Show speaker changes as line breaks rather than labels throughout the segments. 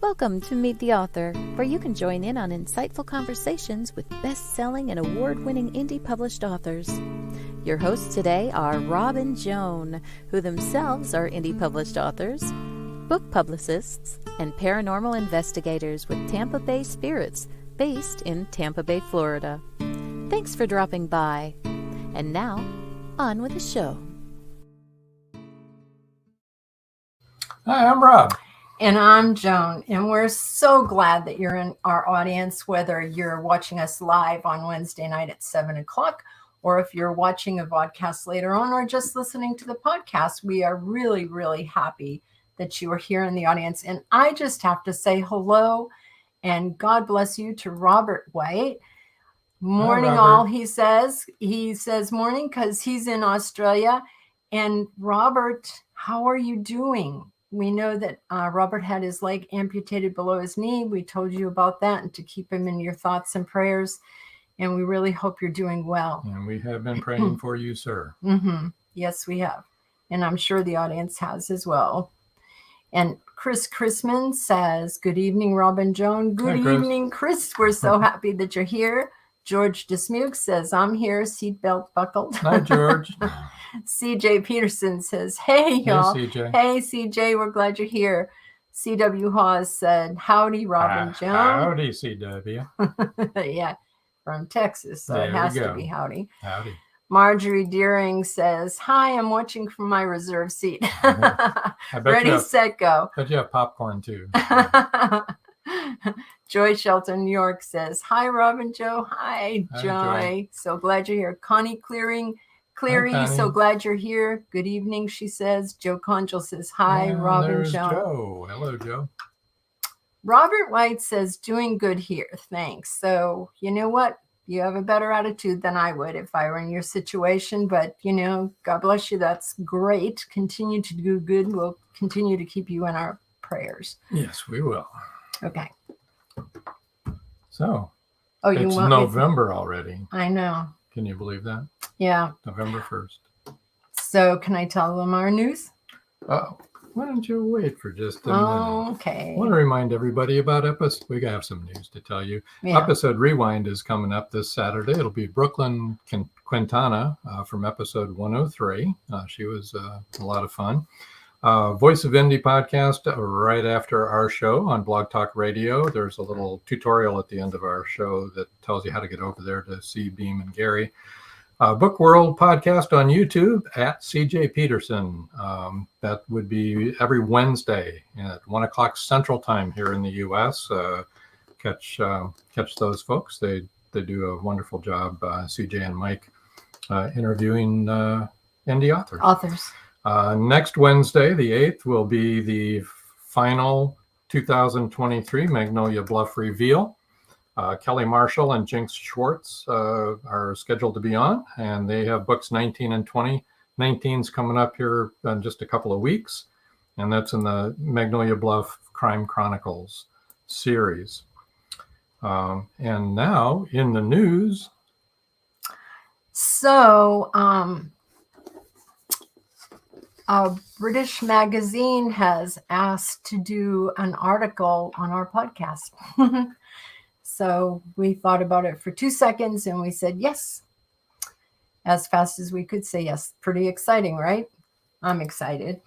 Welcome to Meet the Author, where you can join in on insightful conversations with best-selling and award-winning indie published authors. Your hosts today are Rob and Joan, who themselves are indie published authors, book publicists, and paranormal investigators with Tampa Bay Spirits, based in Tampa Bay, Florida. Thanks for dropping by. And now, on with the show.
Hi, I'm Rob.
And I'm Joan, and we're so glad that you're in our audience, whether you're watching us live on Wednesday night at 7 o'clock, or if you're watching a podcast later on, or just listening to the podcast. We are really, really happy that you are here in the audience. And I just have to say hello and God bless you to Robert White. Morning,
Hi,
all, he says. He says morning because he's in Australia. And Robert, how are you doing? We know that Robert had his leg amputated below his knee. We told you about that and to keep him in your thoughts and prayers. And we really hope you're doing well.
And we have been praying for you, sir.
Mm-hmm. Yes, we have. And I'm sure the audience has as well. And Chris Chrisman says, good evening, Rob and Joan. Good evening, Chris. We're so happy that you're here. George Dismuke says, I'm here, seatbelt buckled.
Hi, George.
CJ Peterson says, hey, y'all.
Hey, CJ.
Hey, CJ, we're glad you're here. CW Hawes said, howdy, Rob and Joan.
Howdy, CW.
Yeah, from Texas, so
there
it has to be howdy.
Howdy.
Marjorie Deering says, hi, I'm watching from my reserve seat. Ready, set, go.
Bet you have popcorn, too.
Joy Shelton, New York says, hi, Rob and Joe. Hi, Joy. So glad you're here. Connie Cleary,
Hi,
so glad you're here. Good evening, she says. Joe Conjal says, hi, Rob and Joe.
Joe. Hello, Joe.
Robert White says, doing good here. Thanks. So, you know what? You have a better attitude than I would if I were in your situation. But, God bless you. That's great. Continue to do good. We'll continue to keep you in our prayers.
Yes, we will.
Okay.
So,
it's
November already.
I know.
Can you believe that?
Yeah.
November 1st.
So, can I tell them our news?
Oh, why don't you wait for just a minute?
Okay.
I want to remind everybody about episode. We have some news to tell you. Yeah. Episode Rewind is coming up this Saturday. It'll be Brooklyn Quintana from episode 103. She was a lot of fun. Voice of Indie podcast right after our show on Blog Talk Radio. There's a little tutorial at the end of our show that tells you how to get over there to see Beam and Gary. Book World podcast on YouTube at CJ Peterson. That would be every Wednesday at 1 o'clock Central Time here in the U.S. Catch those folks. They do a wonderful job, CJ and Mike, interviewing indie authors. Next Wednesday, the 8th, will be the final 2023 Magnolia Bluff reveal. Kelly Marshall and Jinx Schwartz are scheduled to be on, and they have books 19 and 20. 19's coming up here in just a couple of weeks, and that's in the Magnolia Bluff Crime Chronicles series. And now in the news.
So, a British magazine has asked to do an article on our podcast. So we thought about it for 2 seconds and we said yes, as fast as we could say yes. Pretty exciting, right? I'm excited.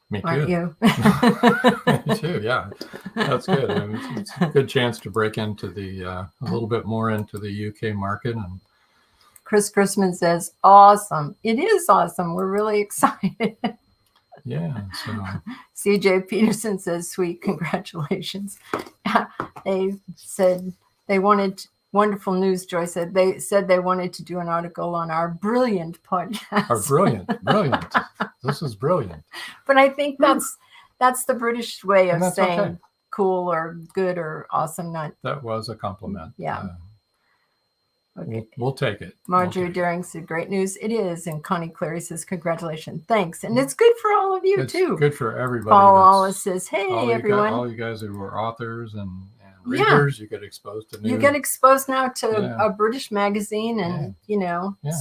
Me too.
Aren't you?
Me too, yeah. That's good. I mean, it's a good chance to break into a little bit more into the UK market. And
Chris Chrisman says, awesome. It is awesome. We're really excited.
Yeah. So
CJ Peterson says, sweet, congratulations. They said they wanted wonderful news, Joy said. They said they wanted to do an article on our brilliant podcast.
Our brilliant. This is brilliant.
But I think that's the British way of saying
okay.
Cool or good or awesome.
That was a compliment.
Yeah. Okay.
We'll take it.
Marjorie Deering said, great news. It is. And Connie Clary says, congratulations. Thanks. And it's good for all of you, too.
Good for everybody.
Paul Wallace says, hey, everyone.
All you guys who are authors and readers, you get exposed to new.
You get exposed now to a British magazine and,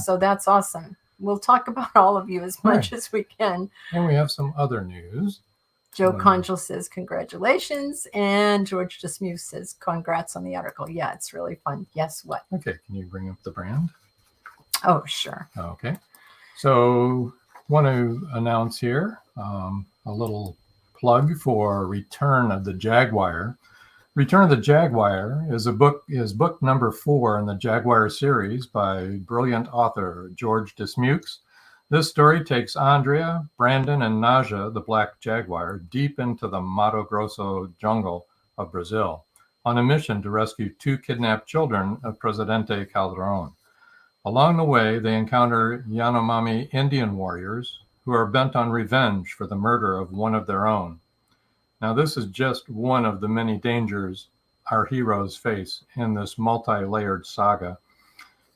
so that's awesome. We'll talk about all of you as much as we can.
And we have some other news.
Joe Conjal says, congratulations. And George Dismuse says, congrats on the article. Yeah, it's really fun. Yes, what?
Okay, can you bring up the brand?
Oh, sure.
Okay. So want to announce here a little plug for Return of the Jaguar. Return of the Jaguar is book number 4 in the Jaguar series by brilliant author George Dismukes. This story takes Andrea, Brandon, and Naja, the black jaguar, deep into the Mato Grosso jungle of Brazil on a mission to rescue 2 kidnapped children of Presidente Calderon. Along the way, they encounter Yanomami Indian warriors who are bent on revenge for the murder of one of their own. Now, this is just one of the many dangers our heroes face in this multi-layered saga.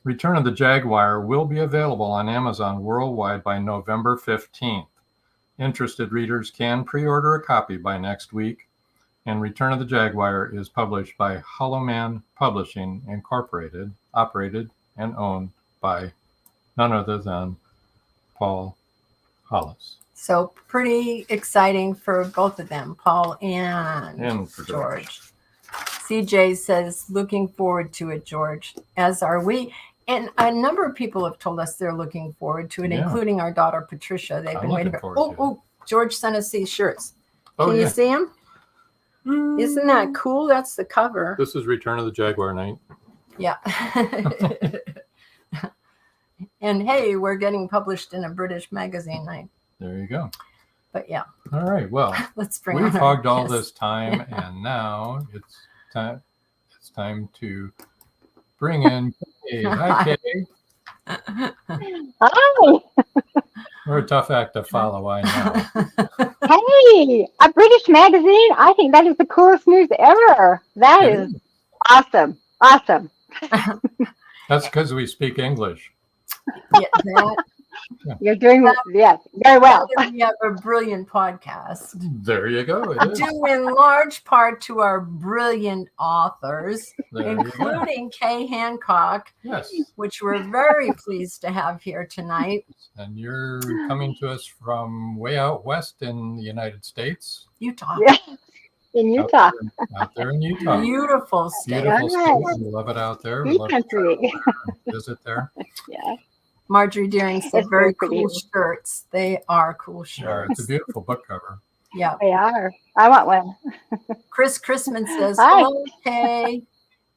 Return of the Jaguar will be available on Amazon worldwide by November 15th. Interested readers can pre-order a copy by next week, and Return of the Jaguar is published by Hollowman Publishing Incorporated, operated and owned by none other than Paul Hollis.
So pretty exciting for both of them, Paul and George. CJ says, looking forward to it, George, as are we. And a number of people have told us they're looking forward to it, including our daughter, Patricia. They've been waiting for George sent us these shirts. Can you see them? Isn't that cool? That's the cover.
This is Return of the Jaguar night.
Yeah. And hey, we're getting published in a British magazine night.
There you go.
But yeah.
All right. Well, we've hogged all this time, and now it's time to bring in Kay. Hi, Kay.
Hi.
We're a tough act to follow, I know.
Hey, a British magazine? I think that is the coolest news ever. That is awesome. Awesome.
That's because we speak English.
Yeah,
You're doing yes, very well.
We have a brilliant podcast.
There you go.
Due in large part to our brilliant authors, including Kay Hancock, which we're very pleased to have here tonight.
And you're coming to us from way out west in the United States.
Utah.
Yeah. In Utah.
Out there in Utah.
Beautiful state.
Beautiful state. We love it out there. We love
country.
Visit there.
Yeah.
Marjorie Deering said very cool shirts. They are cool shirts.
Yeah, it's a beautiful book cover.
Yeah.
They are. I want one.
Chris Chrisman says,
hi.
hello, Kay.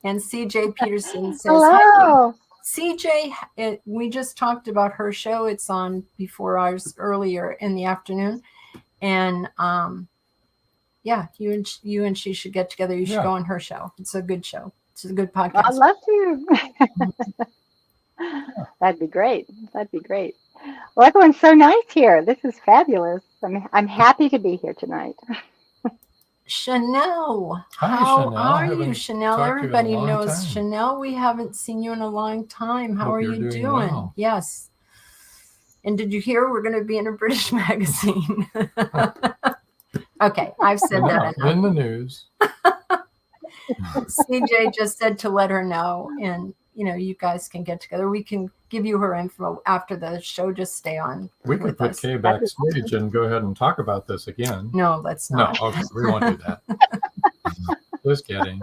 And CJ Peterson says,
hello.
Hi. CJ, we just talked about her show. It's on before ours earlier in the afternoon. And yeah, you and she should get together. You should go on her show. It's a good show. It's a good podcast.
I'd love to. That'd be great. That'd be great. Well, everyone's so nice here. This is fabulous. I'm happy to be here tonight.
Chanel.
Hi,
how
Chanel.
are you, Chanel? Everybody knows
time.
Chanel. We haven't seen you in a long time. How are you doing?
Well.
Yes. And did you hear we're going to be in a British magazine? Okay, I've said that enough.
In the news.
CJ just said to let her know, and you guys can get together. We can give you her info after the show. Just stay on.
We could put Kay backstage and go ahead and talk about this again.
No, let's not.
No, okay, we won't do that. Just kidding.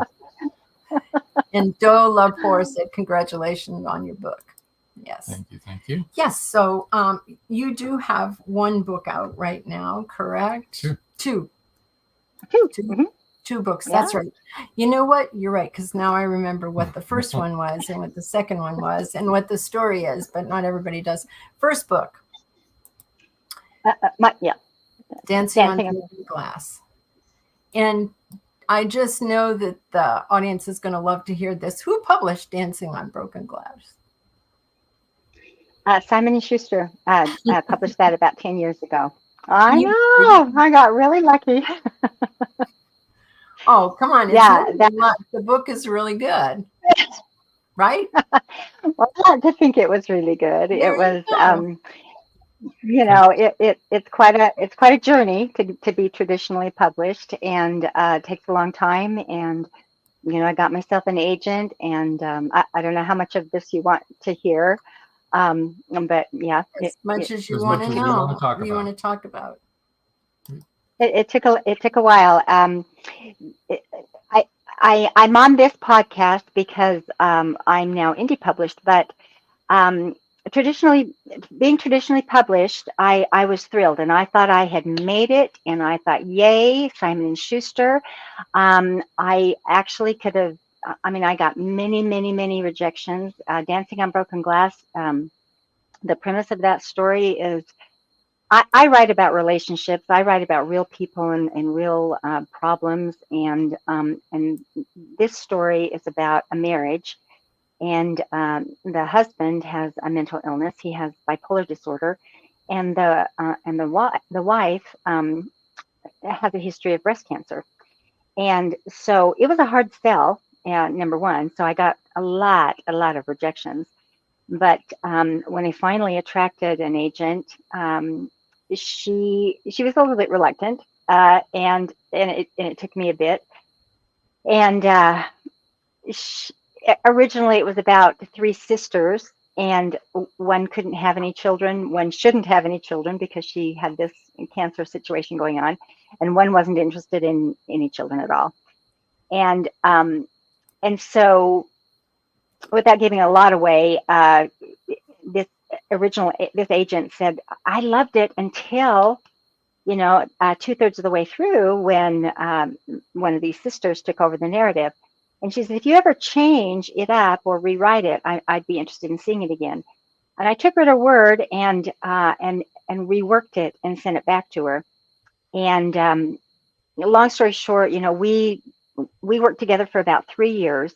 And Doe Lovepore said, congratulations on your book. Yes.
Thank you.
Yes. So you do have one book out right now, correct? Two.
Mm-hmm.
2 books. Yeah. That's right. You know what? You're right. Because now I remember what the first one was and what the second one was and what the story is, but not everybody does. First book. Dancing on Broken Glass. And I just know that the audience is going to love to hear this. Who published Dancing on Broken Glass?
Simon & Schuster published that about 10 years ago. I know. I got really lucky.
Oh, come on. The book is really good. Right?
Well, I like to think it was really good. It was, it's quite a journey to be traditionally published, and takes a long time. And, I got myself an agent, and I don't know how much of this you want to hear. But yeah,
as much as you want to know, you want to talk about.
it took a while. It, I'm on this podcast because I'm now indie published, but um, traditionally being traditionally published, I was thrilled and I thought I had made it, and I thought, yay, Simon and Schuster. I actually could have. I mean, I got many rejections. Dancing on Broken Glass. The premise of that story is I write about relationships. I write about real people and real problems. And this story is about a marriage. And the husband has a mental illness. He has bipolar disorder, and the wife has a history of breast cancer. And so it was a hard sell. Number one, so I got a lot of rejections. But when I finally attracted an agent, she was a little bit reluctant, and it took me a bit. And she, originally, it was about three sisters, and one couldn't have any children. One shouldn't have any children because she had this cancer situation going on, and one wasn't interested in any children at all. And so, without giving a lot away, this this agent said, I loved it until, 2/3 of the way through, when one of these sisters took over the narrative. And she said, if you ever change it up or rewrite it, I'd be interested in seeing it again. And I took her at her word and reworked it and sent it back to her. And long story short, we worked together for about 3 years,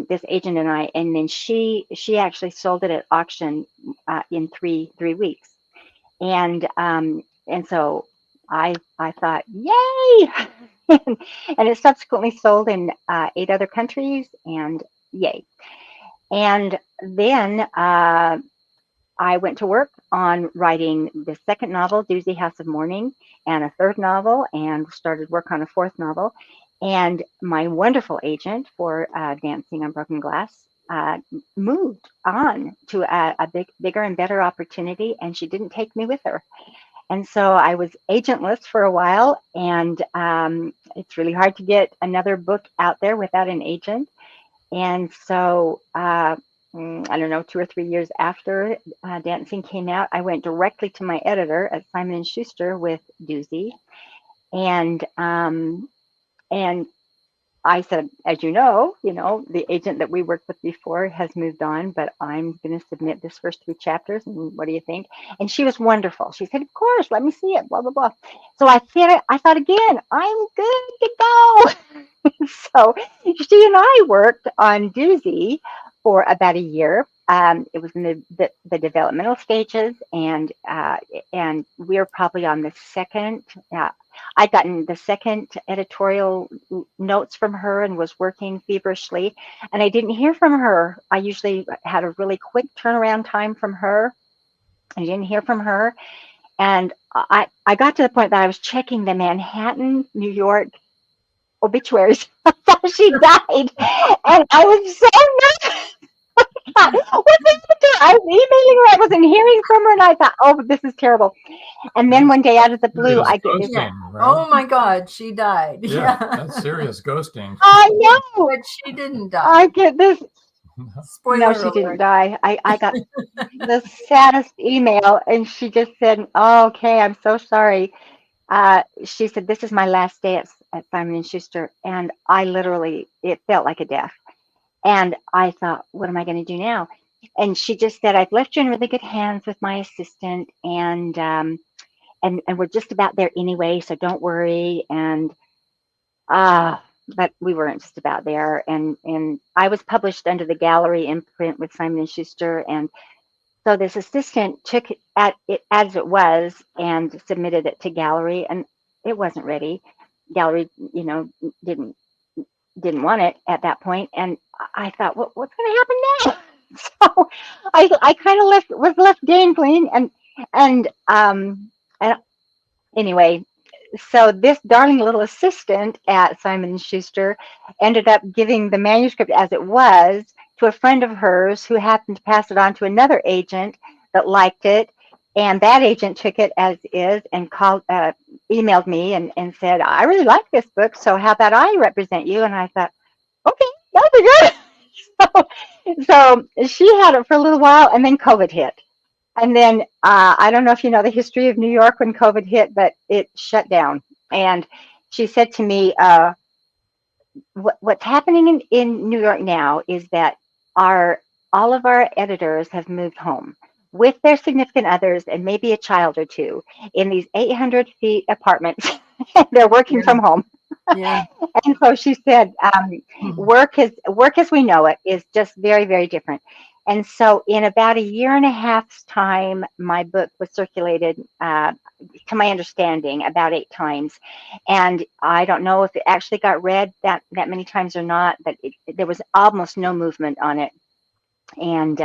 this agent and I, and then she actually sold it at auction in three weeks. And so I thought, yay! and it subsequently sold in 8 other countries, and yay. And then I went to work on writing the second novel, Doozy House of Mourning, and a third novel, and started work on a fourth novel. And my wonderful agent for Dancing on Broken Glass moved on to a bigger and better opportunity, and she didn't take me with her. And so I was agentless for a while, and it's really hard to get another book out there without an agent. And so I don't know, 2 or 3 years after Dancing came out, I went directly to my editor at Simon & Schuster with Doozy, and I said, as you know, the agent that we worked with before has moved on, but I'm going to submit this first 3 chapters. And what do you think? And she was wonderful. She said, of course, let me see it, blah, blah, blah. So I thought again, I'm good to go. So she and I worked on Doozy for about a year. It was in the developmental stages, and we're probably on the second. I'd gotten the second editorial notes from her and was working feverishly, and I didn't hear from her. I usually had a really quick turnaround time from her. I didn't hear from her, and I got to the point that I was checking the Manhattan, New York obituaries. I thought she died, and I was so nervous. I was emailing her, I wasn't hearing from her, and I thought, oh, this is terrible. And then one day out of the blue, I get this.
Right?
Oh my God, she died.
Yeah, that's serious ghosting.
I know.
But she didn't die.
I get this.
Spoiler
No, she
alert.
didn't die. I got the saddest email, and she just said, oh, okay, I'm so sorry. She said, this is my last day at Simon & Schuster, and I literally, it felt like a death. And I thought, what am I going to do now? And she just said, I've left you in really good hands with my assistant, and we're just about there anyway, so don't worry. And but we weren't just about there. And I was published under the Gallery imprint with Simon & Schuster, and so this assistant took it as it was and submitted it to Gallery, and it wasn't ready. Gallery, didn't want it at that point, and I thought, what's going to happen now? So I kind of was left dangling, and anyway, so this darling little assistant at Simon & Schuster ended up giving the manuscript as it was to a friend of hers who happened to pass it on to another agent that liked it, And that agent took it as is and emailed me and said, I really like this book, so how about I represent you? And I thought, okay, that'll be good. So she had it for a little while, and then COVID hit. And then I don't know if you know the history of New York when COVID hit, but it shut down. And she said to me, what's happening in New York now is that all of our editors have moved home with their significant others and maybe a child or two in these 800 feet apartments. They're working from home.
Yeah.
And so she said, work as we know it is just very, very different. And so in about a year and a half's time, my book was circulated, to my understanding, about 8 times. And I don't know if it actually got read that many times or not, but there was almost no movement on it. And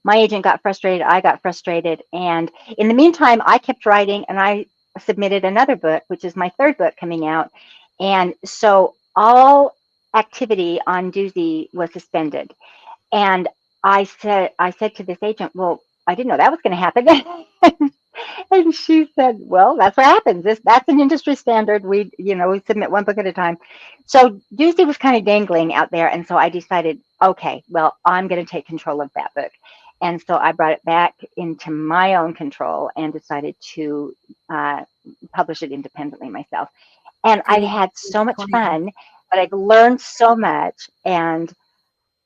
my agent got frustrated. I got frustrated. And in the meantime, I kept writing, and I submitted another book, which is my 3rd book coming out. And so all activity on Doozy was suspended. And I said to this agent, well, I didn't know that was going to happen. And she said, well, that's what happens. That's an industry standard. We submit 1 book at a time. So Doozy was kind of dangling out there. And so I decided, okay, well, I'm going to take control of that book. And so I brought it back into my own control and decided to publish it independently myself. And I've had so much fun, but I've learned so much, and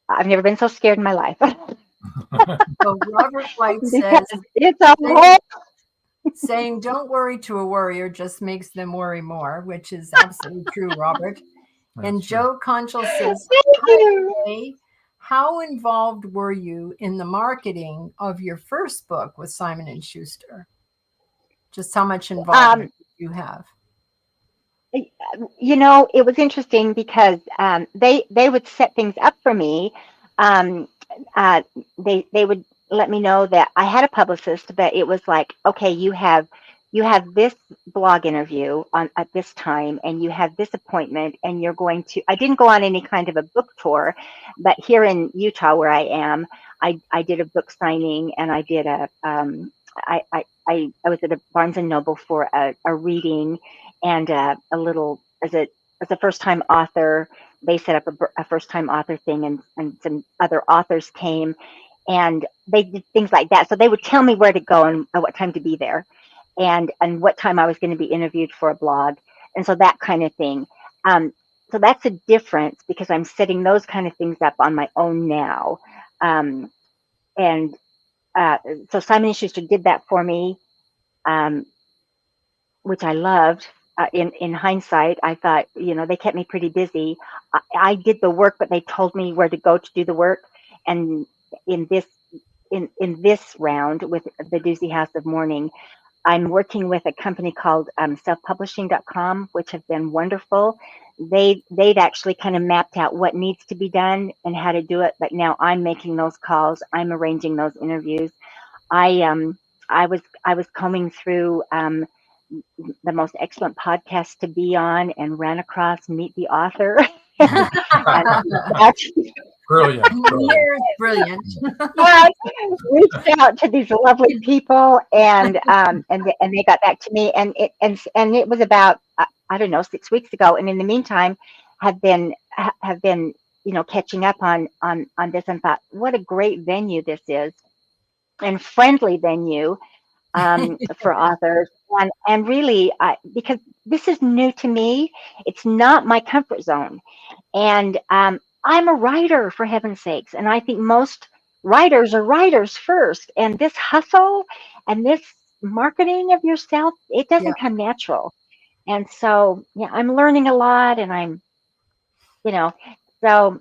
I've never been so scared in my life.
So Robert White says,
it's a whole
saying don't worry to a worrier just makes them worry more, which is absolutely true, Robert. And Joe Conchal says, how involved were you in the marketing of your first book with Simon & Schuster? Just how much involvement do you have?
It was interesting because they would set things up for me. They would let me know that I had a publicist, but it was like, okay, you have this blog interview at this time, and you have this appointment, and you're going to. I didn't go on any kind of a book tour, but here in Utah, where I am, I did a book signing, and I did I was at a Barnes and Noble for a reading, and a little as a first-time author. They set up a first-time author thing, and some other authors came, and they did things like that. So they would tell me where to go and at what time to be there, and what time I was going to be interviewed for a blog, and so that kind of thing. So that's a difference because I'm setting those kind of things up on my own now, and so Simon & Schuster did that for me, which I loved. In hindsight, I thought, they kept me pretty busy. I did the work, but they told me where to go to do the work. And in this round with the Doozy House of Mourning, I'm working with a company called selfpublishing.com, which have been wonderful. They've actually kind of mapped out what needs to be done and how to do it. But now I'm making those calls. I'm arranging those interviews. I was combing through the most excellent podcast to be on and ran across Meet the Author.
Brilliant.
Brilliant.
Reached out to these lovely people, and they got back to me, and it was about I don't know 6 weeks ago, and in the meantime have been catching up on this, and thought, what a great venue this is, and friendly venue for authors, and really because this is new to me, it's not my comfort zone, and I'm a writer, for heaven's sakes, and I think most writers are writers first, and this hustle and this marketing of yourself, it doesn't come natural. And so I'm learning a lot, and I'm so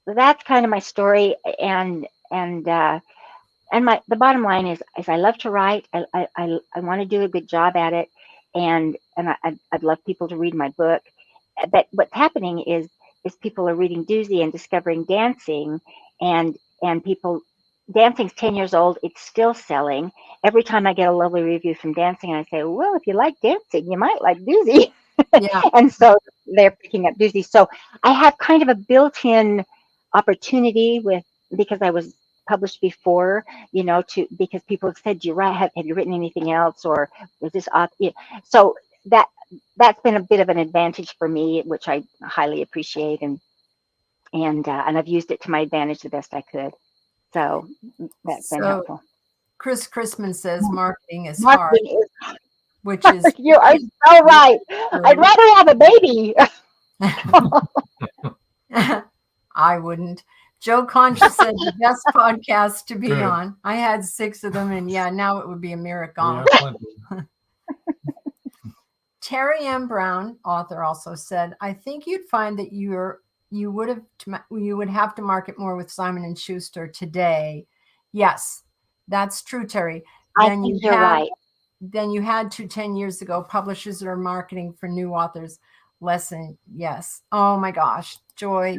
that's kind of my story, and the bottom line is I love to write. I want to do a good job at it, and I'd love people to read my book. But what's happening is people are reading Doozy and discovering dancing, and people, dancing's 10 years old. It's still selling. Every time I get a lovely review from dancing, I say, well, if you like dancing, you might like Doozy. Yeah. And so they're picking up Doozy. So I have kind of a built-in opportunity because I was published before, because people have said, have you written anything else, or is this author? So that's been a bit of an advantage for me, which I highly appreciate, and I've used it to my advantage the best I could. So that's been helpful.
Chris Chrisman says marketing is
Marketing
hard,
is
which is
you are so right. I'd rather have a baby.
I wouldn't. Joe Conch said the best podcast to be on. I had 6 of them, and now it would be a miracle. Terry M. Brown, author, also said, I think you'd find that you would have to market more with Simon & Schuster today. Yes, that's true, Terry.
I think you're right.
Then you had to 10 years ago. Publishers are marketing for new authors. Lesson, yes. Oh my gosh, Joy.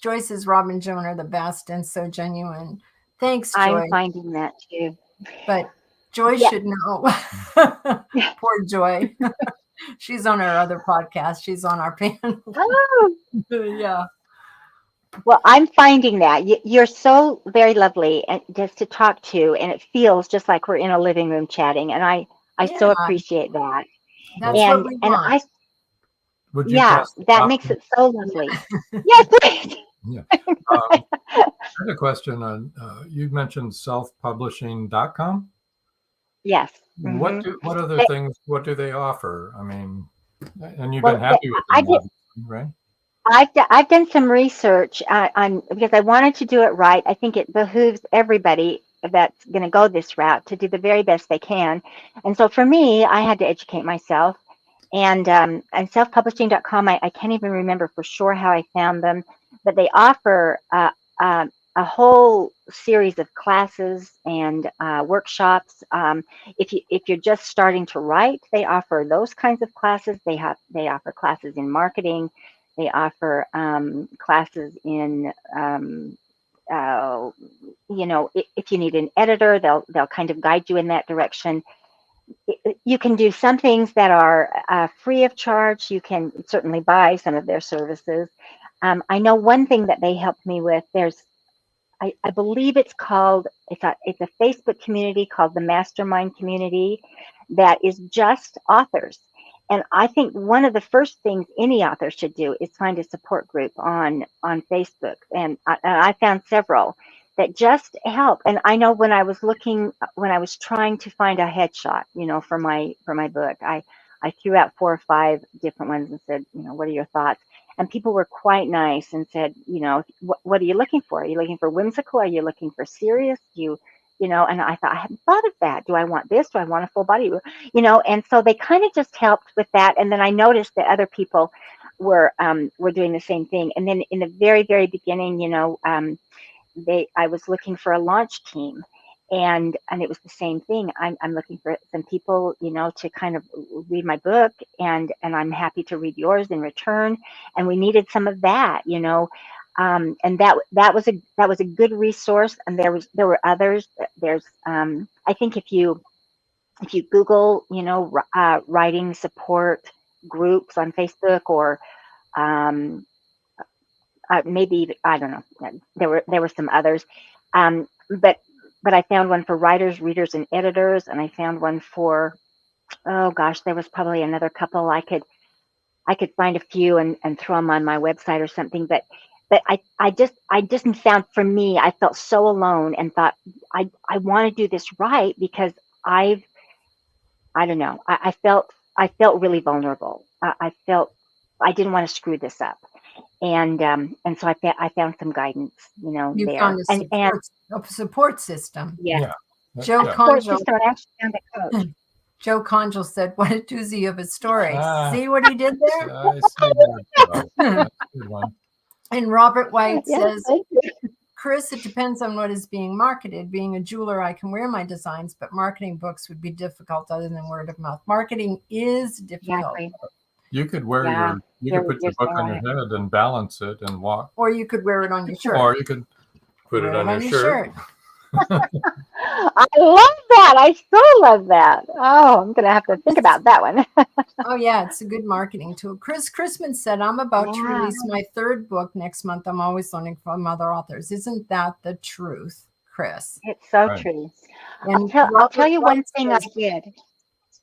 Joy says Rob and Joan are the best and so genuine. Thanks, Joy.
I'm finding that too.
But Joy should know. Poor Joy. She's on our other podcast. She's on our panel.
Oh.
Yeah.
Well, I'm finding that you're so very lovely and just to talk to, and it feels just like we're in a living room chatting, and I so appreciate that.
That's what we want.
That makes it so lovely. Yes, please.
Yeah. I had a question on you mentioned self-publishing.com.
Yes.
What other things? What do they offer? I mean, and you've been happy with them, right?
I've done some research on because I wanted to do it right. I think it behooves everybody that's going to go this route to do the very best they can. And so for me, I had to educate myself. And selfpublishing.com, I can't even remember for sure how I found them, but they offer a whole series of classes and workshops. If you're just starting to write, they offer those kinds of classes. They offer classes in marketing. They offer classes in if you need an editor, they'll kind of guide you in that direction. You can do some things that are free of charge. You can certainly buy some of their services. I know one thing that they helped me with. I believe it's a Facebook community called the Mastermind Community that is just authors. And I think one of the first things any author should do is find a support group on Facebook. And I found several that just help. And I know when I was trying to find a headshot, for my book, I threw out 4 or 5 different ones and said, what are your thoughts? And people were quite nice and said, what are you looking for? Are you looking for whimsical? Are you looking for serious? And I thought, I hadn't thought of that. Do I want this? Do I want a full body? And so they kind of just helped with that. And then I noticed that other people were doing the same thing. And then in the very, very beginning, I was looking for a launch team, and it was the same thing. I'm looking for some people, to kind of read my book, and I'm happy to read yours in return. And we needed some of that, and that was a good resource. And there were others. There's I think if you Google, writing support groups on Facebook, or maybe, I don't know, there were some others, but I found one for writers, readers, and editors, and I found one for, oh gosh, there was probably another couple. I could find a few and throw them on my website or something, but I just found, for me, I felt so alone and thought I want to do this right, because I don't know, I felt really vulnerable. I felt I didn't want to screw this up. And so I found some guidance,
You
there.
found a support system.
Yeah.
Joe
Conjal.
Joe Conjal said, "What a doozy of a story." See what he did there?
I see that. That's a good one.
And Robert White says, Chris, it depends on what is being marketed. Being a jeweler, I can wear my designs, but marketing books would be difficult other than word of mouth. Marketing is difficult.
Exactly.
You could wear you could put your book on your head and balance it and walk.
Or you could wear it on your shirt.
Or you could put it on your shirt.
I love that. I so love that. Oh, I'm going to have to think about that one.
Oh, yeah. It's a good marketing tool. Chris Chrisman said, I'm about to release my 3rd book next month. I'm always learning from other authors. Isn't that the truth? Chris.
It's so
Right.
true.
And
I'll tell you one
Robert
thing I
says,
did.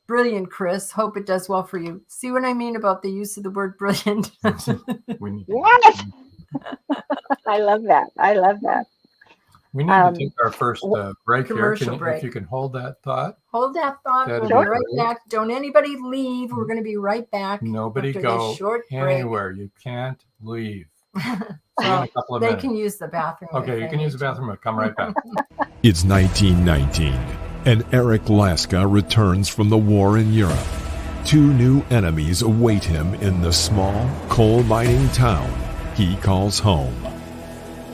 brilliant, Chris. Hope it does well for you. See what I mean about the use of the word brilliant?
We need
Yes. I love that. I love that.
We need to take our first break here.
Commercial break.
If you can hold that thought.
Hold that thought.
That'd
We'll
be
be right
great.
back. Don't anybody leave. We're going to be right back.
Nobody
after
go
this short
anywhere. You can't leave. See you in
Well,
a couple of
they
minutes.
can use the bathroom.
Okay, you can use the bathroom. But come right back.
It's 1919, and Eric Laska returns from the war in Europe. Two new enemies await him in the small coal mining town he calls home.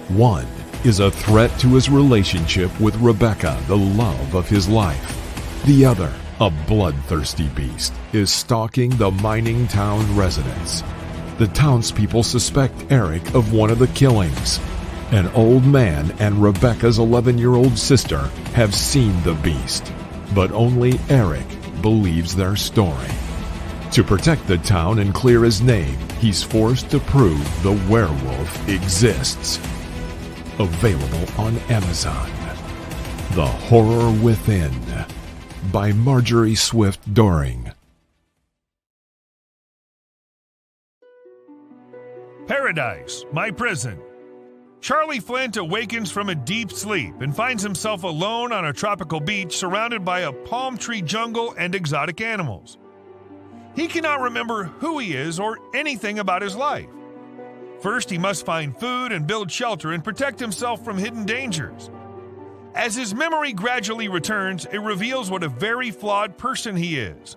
One is a threat to his relationship with Rebecca, the love of his life. The other, a bloodthirsty beast, is stalking the mining town residents. The townspeople suspect Eric of one of the killings. An old man and Rebecca's 11-year-old sister have seen the beast, but only Eric believes their story. To protect the town and clear his name, he's forced to prove the werewolf exists. Available on Amazon. The Horror Within by Marjorie Swift Doring.
Paradise, my prison. Charlie Flint awakens from a deep sleep and finds himself alone on a tropical beach surrounded by a palm tree jungle and exotic animals. He cannot remember who he is or anything about his life. First, he must find food and build shelter and protect himself from hidden dangers. As his memory gradually returns, it reveals what a very flawed person he is.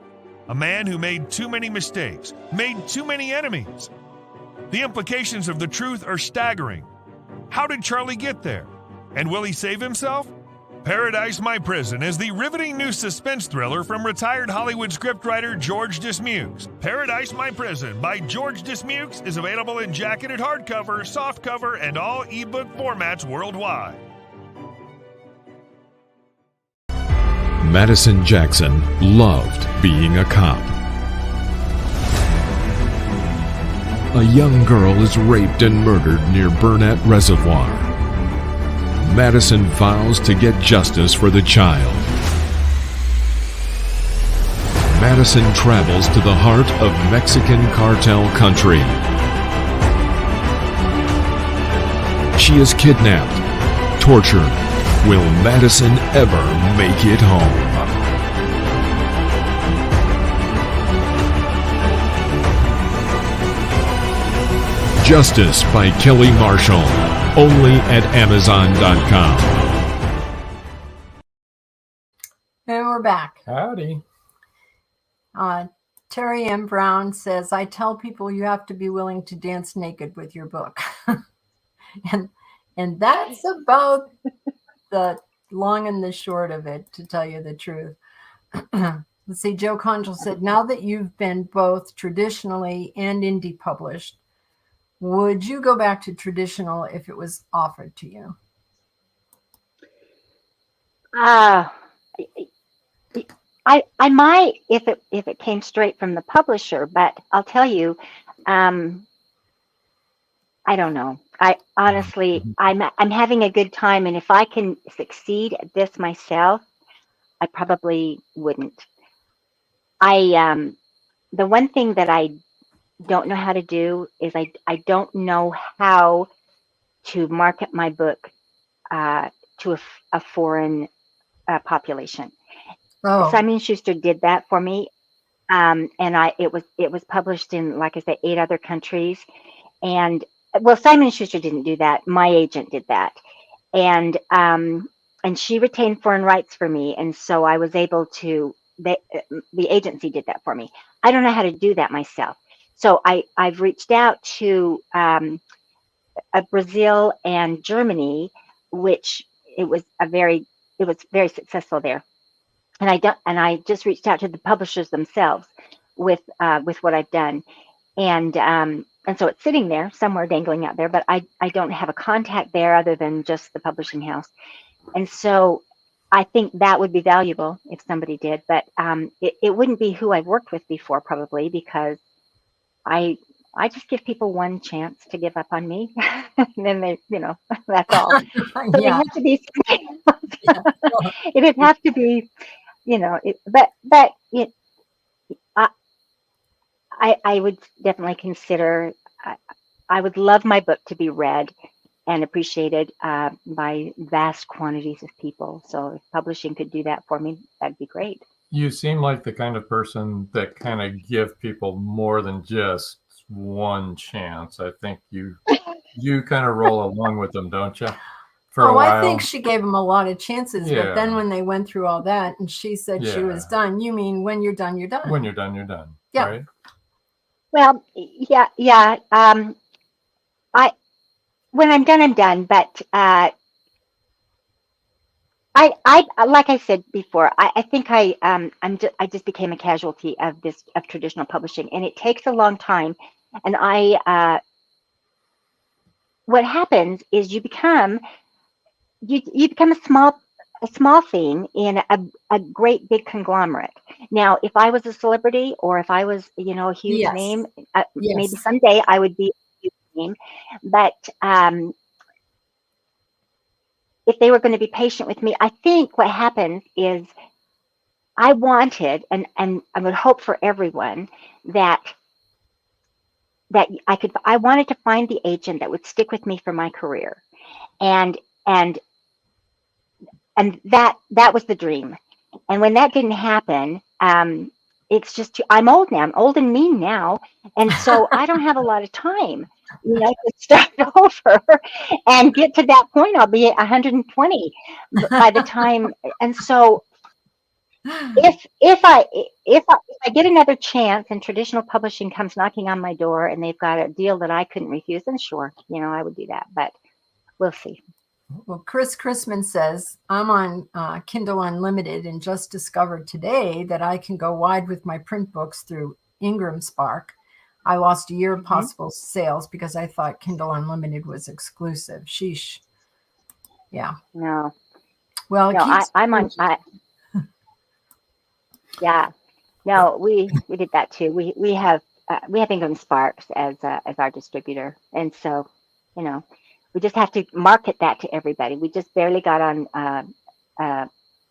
A man who made too many mistakes, made too many enemies. The implications of the truth are staggering. How did Charlie get there? And will he save himself? Paradise, My Prison is the riveting new suspense thriller from retired Hollywood scriptwriter George Dismukes. Paradise, My Prison by George Dismukes is available in jacketed hardcover, softcover, and all ebook formats worldwide.
Madison Jackson loved being a cop. A young girl is raped and murdered near Burnett Reservoir. Madison vows to get justice for the child. Madison travels to the heart of Mexican cartel country. She is kidnapped, tortured. Will Madison ever make it home? Justice by Kelly Marshall, only at Amazon.com.
And we're back.
Howdy.
Terry M. Brown says, I tell people you have to be willing to dance naked with your book. and that's about the long and the short of it, to tell you the truth. Let's see, Joe Conjal said, now that you've been both traditionally and indie published, would you go back to traditional if it was offered to you?
I might if it came straight from the publisher, but I'll tell you, I don't know. I honestly, I'm having a good time, and if I can succeed at this myself, I probably wouldn't. The one thing that I don't know how to do is I don't know how to market my book to a foreign population.
Oh,
Simon Schuster did that for me, and it was published in, like I said, 8 other countries, and well, Simon Schuster didn't do that. My agent did that, and she retained foreign rights for me, and so I was able to. The agency did that for me. I don't know how to do that myself, so I've reached out to Brazil and Germany, which it was very successful there. And I just reached out to the publishers themselves with what I've done, and so it's sitting there somewhere dangling out there, but I don't have a contact there other than just the publishing house, and so I think that would be valuable if somebody did, but it wouldn't be who I've worked with before, probably, because I just give people one chance to give up on me, and then they, that's all. So they
yeah.
have to be It'd have to be, but I, I would definitely consider. I would love my book to be read and appreciated by vast quantities of people. So if publishing could do that for me, that'd be great.
You seem like the kind of person that kind of give people more than just one chance. I think you kind of roll along with them, don't you? For a while.
I think she gave them a lot of chances, but then when they went through all that and she said she was done, you mean when you're done, you're done.
When you're done, you're done.
Yeah.
Right?
Well, yeah. When I'm done, I'm done. But I like I said before, I think I just became a casualty of traditional publishing, and it takes a long time. And what happens is you become a small thing in a great big conglomerate. Now, if I was a celebrity or if I was a huge name, maybe someday I would be a huge name. But if they were going to be patient with me, I think what happens is I wanted, and I would hope for everyone that I wanted to find the agent that would stick with me for my career, and that was the dream. And when that didn't happen, it's just I'm old now. I'm old and mean now, and so I don't have a lot of time, to start over and get to that point. I'll be at 120 by the time, and so if I get another chance and traditional publishing comes knocking on my door and they've got a deal that I couldn't refuse, then sure, I would do that. But we'll see.
Well, Chris Chrisman says, I'm on Kindle Unlimited and just discovered today that I can go wide with my print books through Ingram Spark. I lost a year of possible sales because I thought Kindle Unlimited was exclusive. Sheesh. Yeah.
No.
Well,
no, I'm on. Yeah. No, we did that too. We have Ingram Sparks as our distributor, and so we just have to market that to everybody. We just barely got on,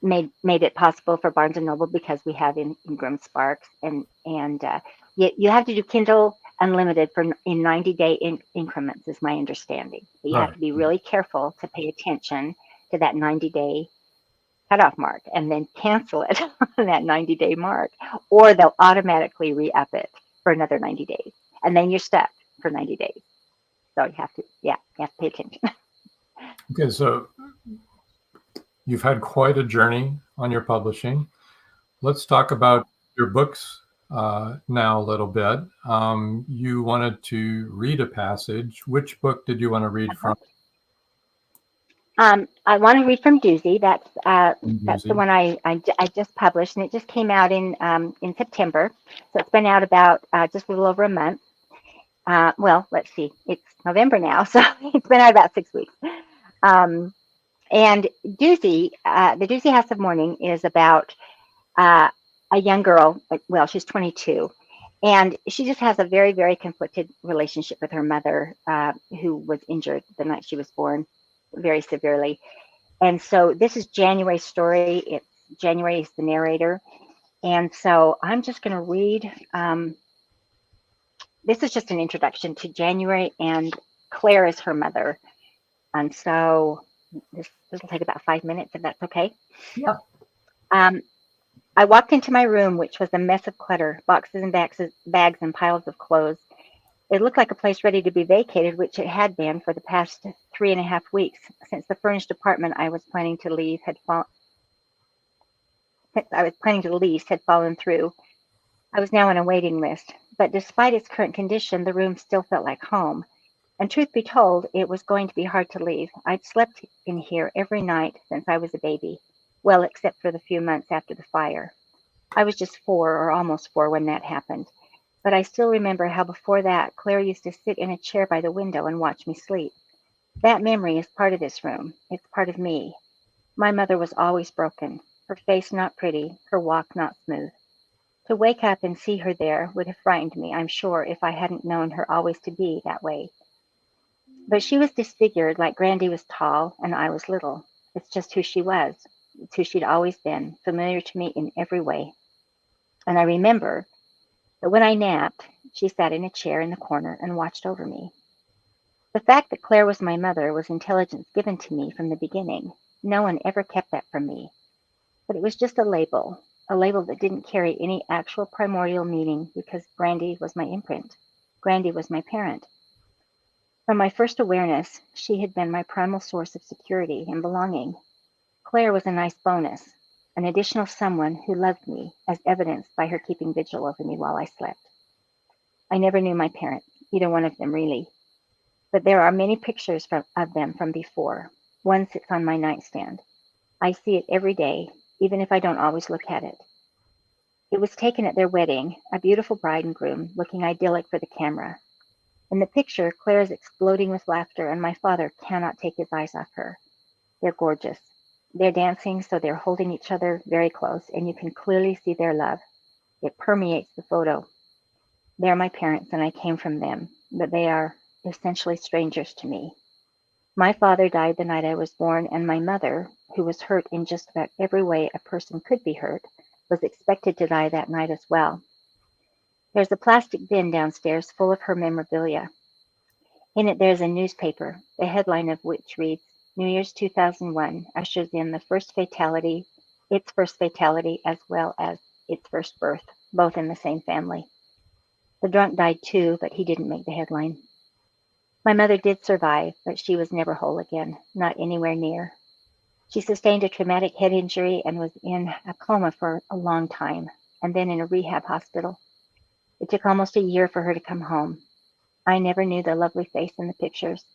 made it possible for Barnes and Noble because we have Ingram Sparks, and you have to do Kindle Unlimited in 90-day increments, is my understanding. But you have to be really careful to pay attention to that 90-day cutoff mark, and then cancel it on that 90-day mark, or they'll automatically re-up it for another 90 days, and then you're stuck for 90 days. So you have to pay attention.
Okay, so you've had quite a journey on your publishing. Let's talk about your books now a little bit. You wanted to read a passage. Which book did you want to read from?
I want to read from Doozy. That's the one I just published, and it just came out in September. So it's been out about just a little over a month. Well, let's see. It's November now, so it's been out about 6 weeks. And Doozy, the Doozy House of Mourning, is about a young girl. Well, she's 22, and she just has a very, very conflicted relationship with her mother, who was injured the night she was born, very severely. And so this is January's story. January is the narrator, and so I'm just going to read. This is just an introduction to January, and Claire is her mother. And so this will take about 5 minutes, if that's okay.
Yep.
I walked into my room, which was a mess of clutter, boxes and bags and piles of clothes. It looked like a place ready to be vacated, which it had been for the past 3.5 weeks, since the furnished apartment I was planning to lease had fallen through. I was now on a waiting list, but despite its current condition, the room still felt like home. And truth be told, it was going to be hard to leave. I'd slept in here every night since I was a baby. Well, except for the few months after the fire. I was just 4 or almost 4 when that happened. But I still remember how before that, Claire used to sit in a chair by the window and watch me sleep. That memory is part of this room. It's part of me. My mother was always broken. Her face not pretty, her walk not smooth. To wake up and see her there would have frightened me, I'm sure, if I hadn't known her always to be that way. But she was disfigured like Grandy was tall and I was little. It's just who she was. It's who she'd always been, familiar to me in every way. And I remember that when I napped, she sat in a chair in the corner and watched over me. The fact that Claire was my mother was intelligence given to me from the beginning. No one ever kept that from me. But it was just a label that didn't carry any actual primordial meaning because Brandy was my imprint. Brandy was my parent. From my first awareness, she had been my primal source of security and belonging. Claire was a nice bonus, an additional someone who loved me, as evidenced by her keeping vigil over me while I slept. I never knew my parents, either one of them really, but there are many pictures of them from before. One sits on my nightstand. I see it every day, even if I don't always look at it. It was taken at their wedding, a beautiful bride and groom looking idyllic for the camera. In the picture, Claire is exploding with laughter, and my father cannot take his eyes off her. They're gorgeous. They're dancing, so they're holding each other very close, and you can clearly see their love. It permeates the photo. They're my parents, and I came from them, but they are essentially strangers to me. My father died the night I was born, and my mother, who was hurt in just about every way a person could be hurt, was expected to die that night as well. There's a plastic bin downstairs full of her memorabilia. In it there's a newspaper, the headline of which reads, New Year's 2001 ushers in its first fatality, as well as its first birth, both in the same family. The drunk died too, but he didn't make the headline. My mother did survive, but she was never whole again, not anywhere near. She sustained a traumatic head injury and was in a coma for a long time, and then in a rehab hospital. It took almost a year for her to come home. I never knew the lovely face in the pictures.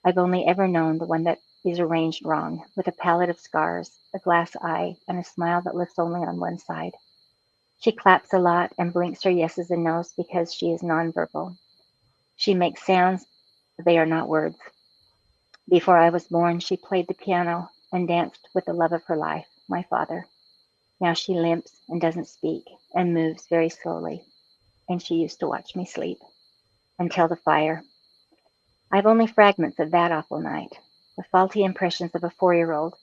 I've only ever known the one that is arranged wrong, with a palette of scars, a glass eye, and a smile that lifts only on one side. She claps a lot and blinks her yeses and nos because she is nonverbal. She makes sounds, but they are not words. Before I was born, she played the piano and danced with the love of her life, my father. Now she limps and doesn't speak and moves very slowly, and she used to watch me sleep until the fire. I've only fragments of that awful night, the faulty impressions of a 4-year-old,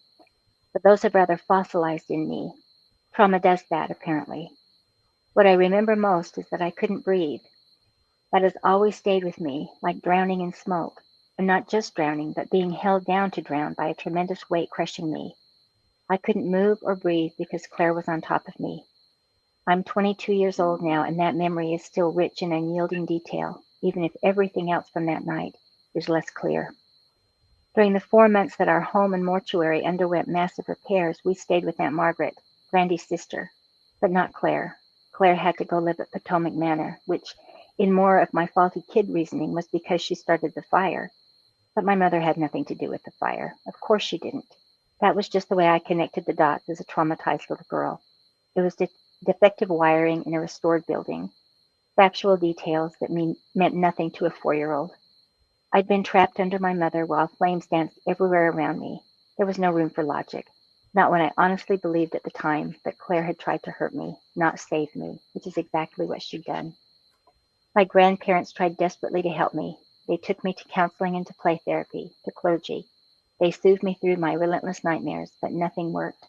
but those have rather fossilized in me. Trauma does that, apparently. What I remember most is that I couldn't breathe. That has always stayed with me, like drowning in smoke, and not just drowning, but being held down to drown by a tremendous weight crushing me. I couldn't move or breathe because Claire was on top of me. I'm 22 years old now, and that memory is still rich in unyielding detail, even if everything else from that night is less clear. During the 4 months that our home and mortuary underwent massive repairs, we stayed with Aunt Margaret, Brandy's sister, but not Claire. Claire had to go live at Potomac Manor, which, in more of my faulty kid reasoning, was because she started the fire. But my mother had nothing to do with the fire. Of course she didn't. That was just the way I connected the dots as a traumatized little girl. It was defective wiring in a restored building, factual details that meant nothing to a 4-year-old. I'd been trapped under my mother while flames danced everywhere around me. There was no room for logic, not when I honestly believed at the time that Claire had tried to hurt me, not save me, which is exactly what she'd done. My grandparents tried desperately to help me. They took me to counseling and to play therapy, to clergy. They soothed me through my relentless nightmares, but nothing worked.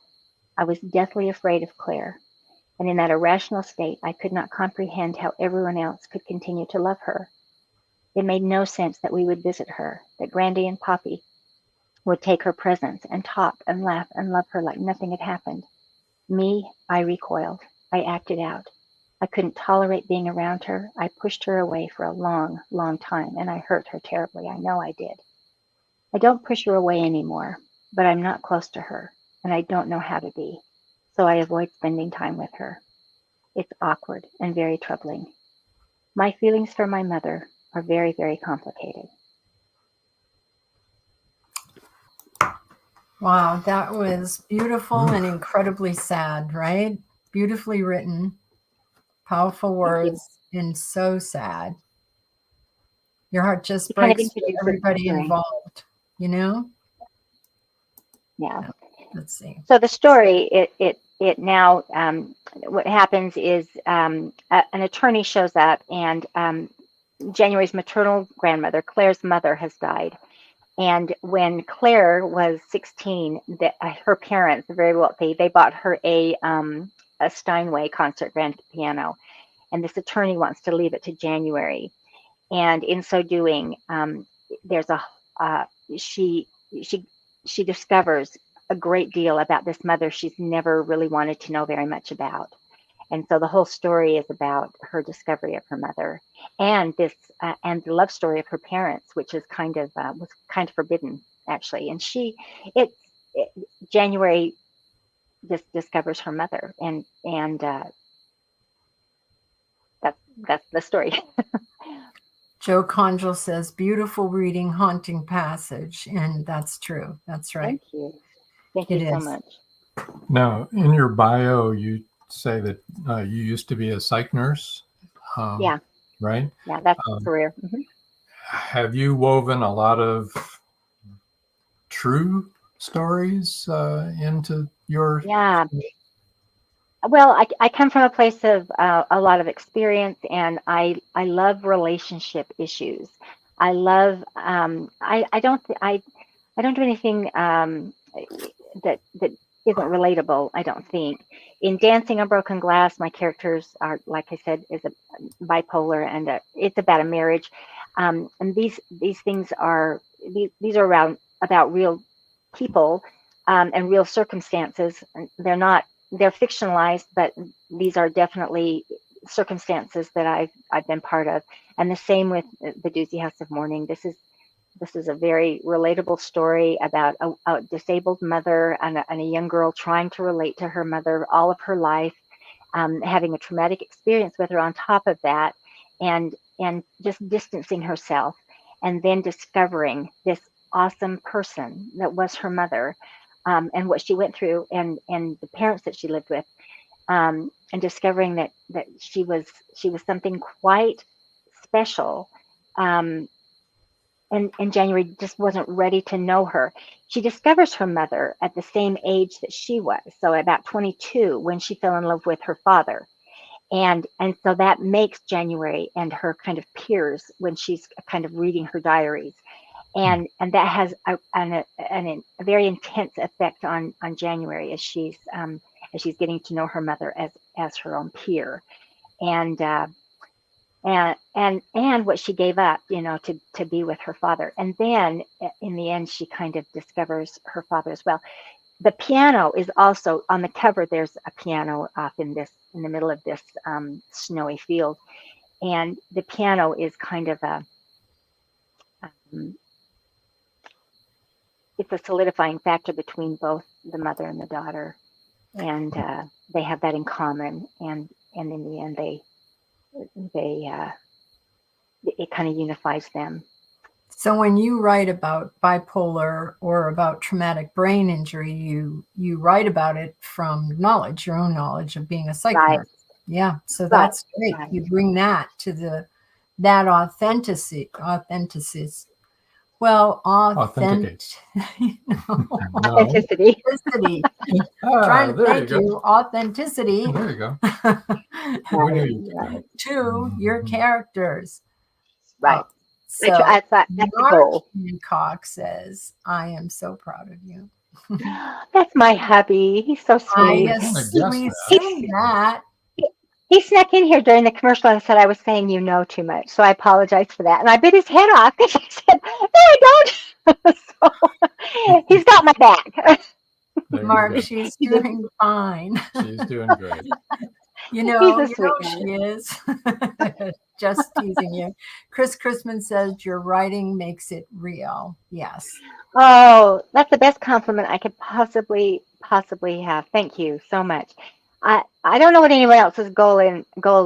I was deathly afraid of Claire, and in that irrational state, I could not comprehend how everyone else could continue to love her. It made no sense that we would visit her, that Grandy and Poppy would take her presents and talk and laugh and love her like nothing had happened. Me, I recoiled. I acted out. I couldn't tolerate being around her. I pushed her away for a long, long time, and I hurt her terribly. I know I did. I don't push her away anymore, but I'm not close to her, and I don't know how to be, so I avoid spending time with her. It's awkward and very troubling. My feelings for my mother are very, very complicated.
Wow, that was beautiful and incredibly sad, right? Beautifully written, powerful words, and so sad. Your heart just breaks for everybody involved, you know?
Yeah.
Let's see.
So the story, it now, what happens is an attorney shows up, and January's maternal grandmother, Claire's mother, has died. And when Claire was 16, her parents, very wealthy, they bought her a Steinway concert grand piano, and this attorney wants to leave it to January. And in so doing, there's she discovers a great deal about this mother she's never really wanted to know very much about. And so the whole story is about her discovery of her mother, and and the love story of her parents, which is was kind of forbidden, actually. And January just discovers her mother, and that's the story.
Joe Conjal says, beautiful reading, haunting passage. And that's true. That's right.
Thank you. Thank you so much.
Now, in your bio, you say that you used to be a psych nurse.
Yeah.
Right?
Yeah, that's a career. Mm-hmm.
Have you woven a lot of true stories into your...
Yeah. Well, I come from a place of a lot of experience, and I love relationship issues. I love I don't do anything that isn't relatable, I don't think. In Dancing on Broken Glass, my characters are, like I said, is a bipolar, and it's about a marriage. And these things are these are about real people and real circumstances. They're fictionalized, but these are definitely circumstances that I've been part of. And the same with the Doozy House of Mourning. This is a very relatable story about a disabled mother and a young girl trying to relate to her mother all of her life, having a traumatic experience with her on top of that, and just distancing herself, and then discovering this awesome person that was her mother, and what she went through, and the parents that she lived with, and discovering that she was something quite special. And January just wasn't ready to know her. She discovers her mother at the same age that she was, so about 22, when she fell in love with her father. And so that makes January and her kind of peers when she's kind of reading her diaries. And that has a very intense effect on January as she's getting to know her mother as her own peer. And what she gave up, to be with her father. And then in the end, she kind of discovers her father as well. The piano is also on the cover. There's a piano off in the middle of this snowy field, and the piano is kind of it's a solidifying factor between both the mother and the daughter, and they have that in common. And in the end, it kind of unifies them.
So when you write about bipolar or about traumatic brain injury, you write about it from knowledge, your own knowledge of being a psych nurse. Yeah. So that's great. Right. You bring that to that authenticity. Well, authenticity.
Authenticity.
Trying to thank you. Authenticity.
There you go.
To your characters.
Right.
So
that's the goal.
HANCOCK says, I am so proud of you.
That's my hubby. He's so sweet. He snuck in here during the commercial and said I was saying too much. So I apologize for that. And I bit his head off because I said, no, I don't. So he's got my back.
Mark, she's doing fine.
She's doing great.
You know she is. Just teasing you. Chris Chrisman says your writing makes it real. Yes.
Oh, that's the best compliment I could possibly have. Thank you so much. I don't know what anyone else's goal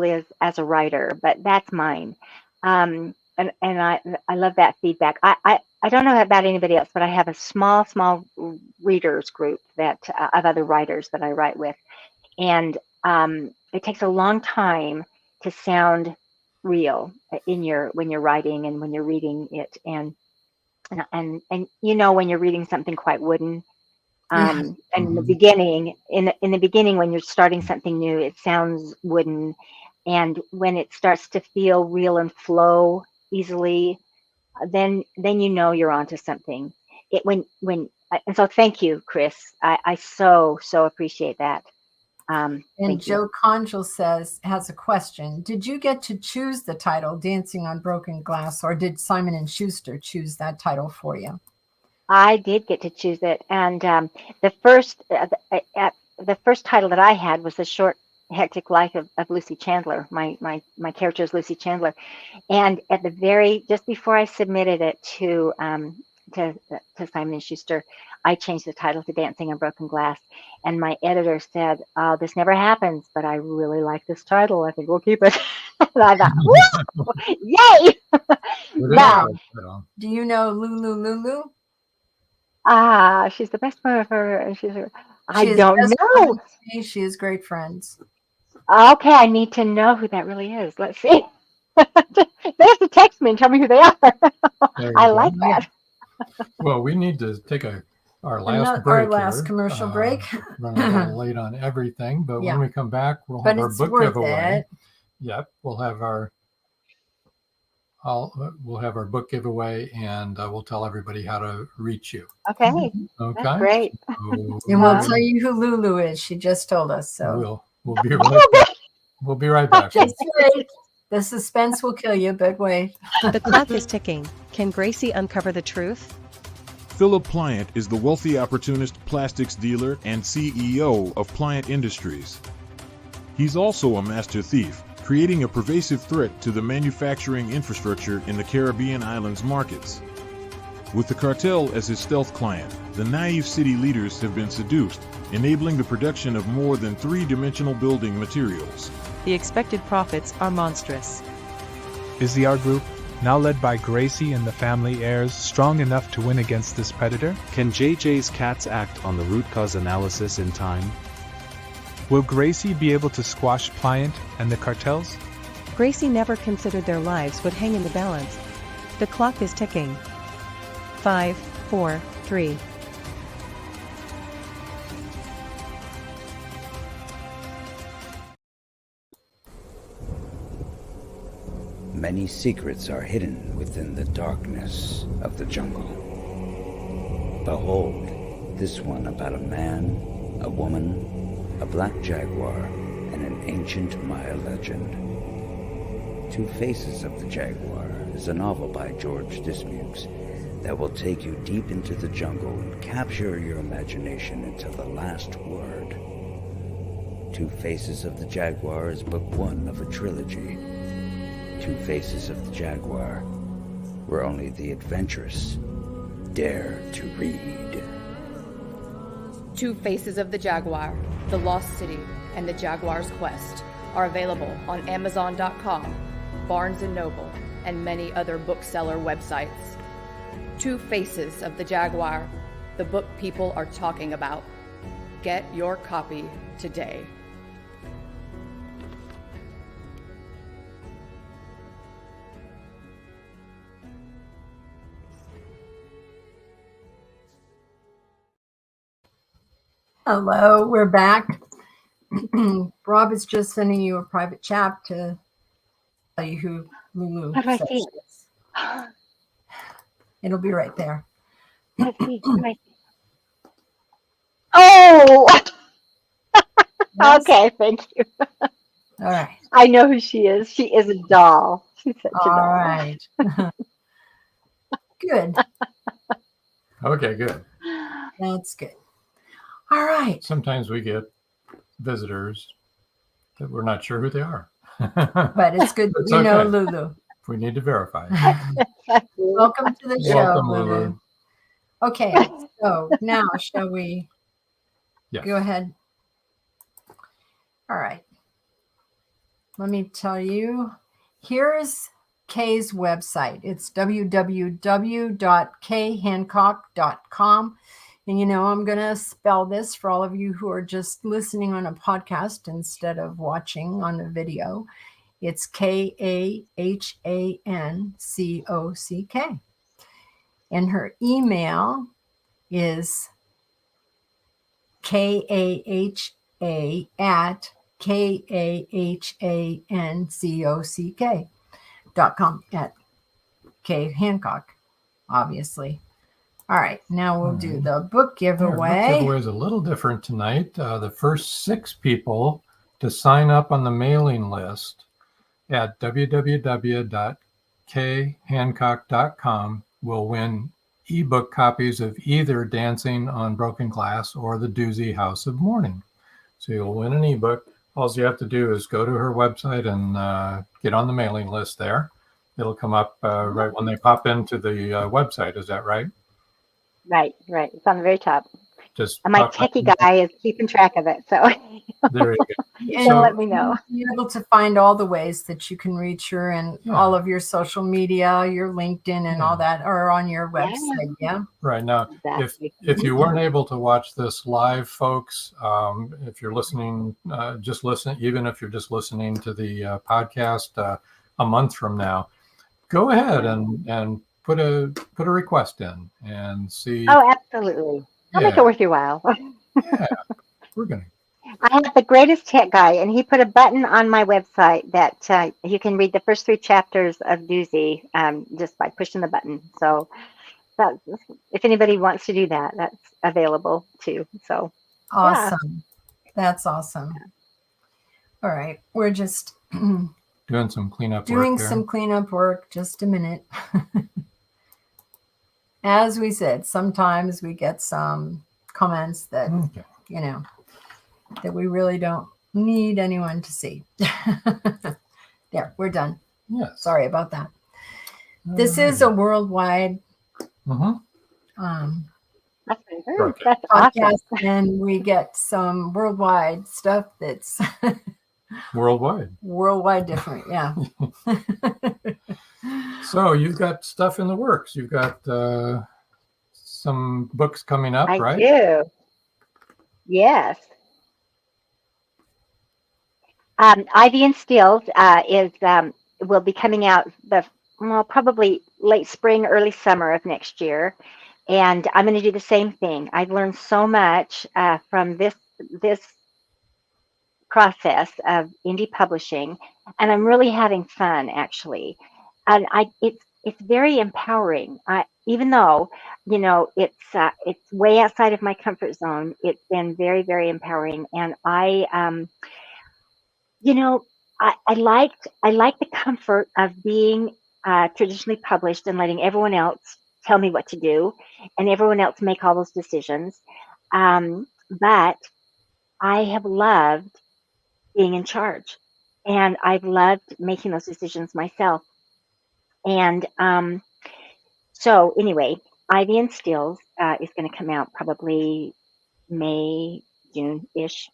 is as a writer, but that's mine. And I love that feedback. I don't know about anybody else, but I have a small readers group of other writers that I write with, and it takes a long time to sound real when you're writing and when you're reading it, and when you're reading something quite wooden. And in the beginning, when you're starting something new, it sounds wooden, and when it starts to feel real and flow easily, then you know you're onto something. And so thank you, Chris. I so appreciate that.
And
thank you.
Joe Conjal has a question. Did you get to choose the title Dancing on Broken Glass, or did Simon and Schuster choose that title for you?
I did get to choose it, and the first title that I had was The Short Hectic Life of Lucy Chandler. My character is Lucy Chandler, and at the just before I submitted it to Simon and Schuster, I changed the title to Dancing on Broken Glass, and my editor said, "Oh, this never happens, but I really like this title. I think we'll keep it." And I thought, "Woo! Yay!"
Now, do you know Lulu?
She's the best friend of her. I don't know.
She is great friends.
Okay, I need to know who that really is. Let's see. They have to text me and tell me who they are. I like that.
Well, we need to take our last break.
Our last commercial break.
Running a little late on everything, but when we come back, we'll have our book giveaway. Yep, we'll have our book giveaway, and we'll tell everybody how to reach you.
Okay.
Okay.
That's great.
And we'll tell you who Lulu is. She just told us. So
we'll be right back. We'll be right back.
Just wait. The suspense will kill you, but wait.
The clock is ticking. Can Gracie uncover the truth?
Philip Pliant is the wealthy opportunist plastics dealer and CEO of Pliant Industries. He's also a master thief, creating a pervasive threat to the manufacturing infrastructure in the Caribbean islands markets. With the cartel as his stealth client, the naive city leaders have been seduced, enabling the production of more than three-dimensional building materials.
The expected profits are monstrous.
Is the art group, now led by Gracie and the family heirs, strong enough to win against this predator?
Can JJ's cats act on the root cause analysis in time?
Will Gracie be able to squash Pliant and the cartels?
Gracie never considered their lives would hang in the balance. The clock is ticking. 5, 4, 3.
Many secrets are hidden within the darkness of the jungle. Behold, this one about a man, a woman, a black jaguar, and an ancient Maya legend. Two Faces of the Jaguar is a novel by George Dismukes that will take you deep into the jungle and capture your imagination until the last word. Two Faces of the Jaguar is book one of a trilogy. Two Faces of the Jaguar, where only the adventurous dare to read.
Two Faces of the Jaguar, The Lost City, and The Jaguar's Quest are available on Amazon.com, Barnes & Noble, and many other bookseller websites. Two Faces of the Jaguar, the book people are talking about. Get your copy today.
Hello, we're back. Rob is just sending you a private chat to tell you who Lulu
How do I
says
see
she is. It'll be right there.
Oh!
Yes.
Okay, thank you.
All right.
I know who she is. She is a doll. She's such a doll.
All right. Good.
Okay, good.
That's good. All right.
Sometimes we get visitors that we're not sure who they are.
But it's good that you know Lulu.
We need to verify.
Welcome to the show,
Welcome,
Lulu. Okay, so now shall we go ahead? All right. Let me tell you, here's Kay's website. It's www.khancock.com. And, you know, I'm going to spell this for all of you who are just listening on a podcast instead of watching on a video. It's KAHANCOCK. And her email is KAHA@KAHANCOCK.com. Kay Hancock, obviously. All right, now we'll do the book
Yeah,
giveaway.
book giveaway is a little different tonight. The first 6 people to sign up on the mailing list at www.khancock.com will win ebook copies of either Dancing on Broken Glass or The Doozy House of Mourning. So you'll win an ebook. All you have to do is go to her website and get on the mailing list there. It'll come up right when they pop into the website. Is that right?
Right. It's on the very top.
Just
and my techie guy is keeping track of it. So
there you go.
And
let me know.
You're able to find all the ways that you can reach her, and all of your social media, your LinkedIn and all that are on your website. Yeah.
Right now,
exactly.
if you weren't able to watch this live, folks, if you're listening, just listen. Even if you're just listening to the podcast a month from now, go ahead and put a request in and see.
Oh, absolutely. I'll make it worth your while.
Yeah, we're gonna.
I have the greatest tech guy, and he put a button on my website that you can read the first 3 chapters of Doozy just by pushing the button. So if anybody wants to do that, that's available too. So
awesome. That's awesome. All right. We're just
doing some cleanup
work. Just a minute. As we said, sometimes we get some comments that, that we really don't need anyone to see. There, we're done.
Yes.
Sorry about that. This is a worldwide
that's
podcast,
awesome.
and we get some worldwide stuff that's worldwide different. Yeah.
So you've got stuff in the works. You've got some books coming up, right?
I do. Yes. Ivy and Steels will be coming out probably late spring, early summer of next year, and I'm going to do the same thing. I've learned so much from this process of indie publishing, and I'm really having fun actually. And it's very empowering. Even though it's way outside of my comfort zone, it's been very, very empowering, and I like the comfort of being traditionally published and letting everyone else tell me what to do and everyone else make all those decisions. But I have loved being in charge, and I've loved making those decisions myself. And so anyway, Ivy and Steels is going to come out probably May, June-ish.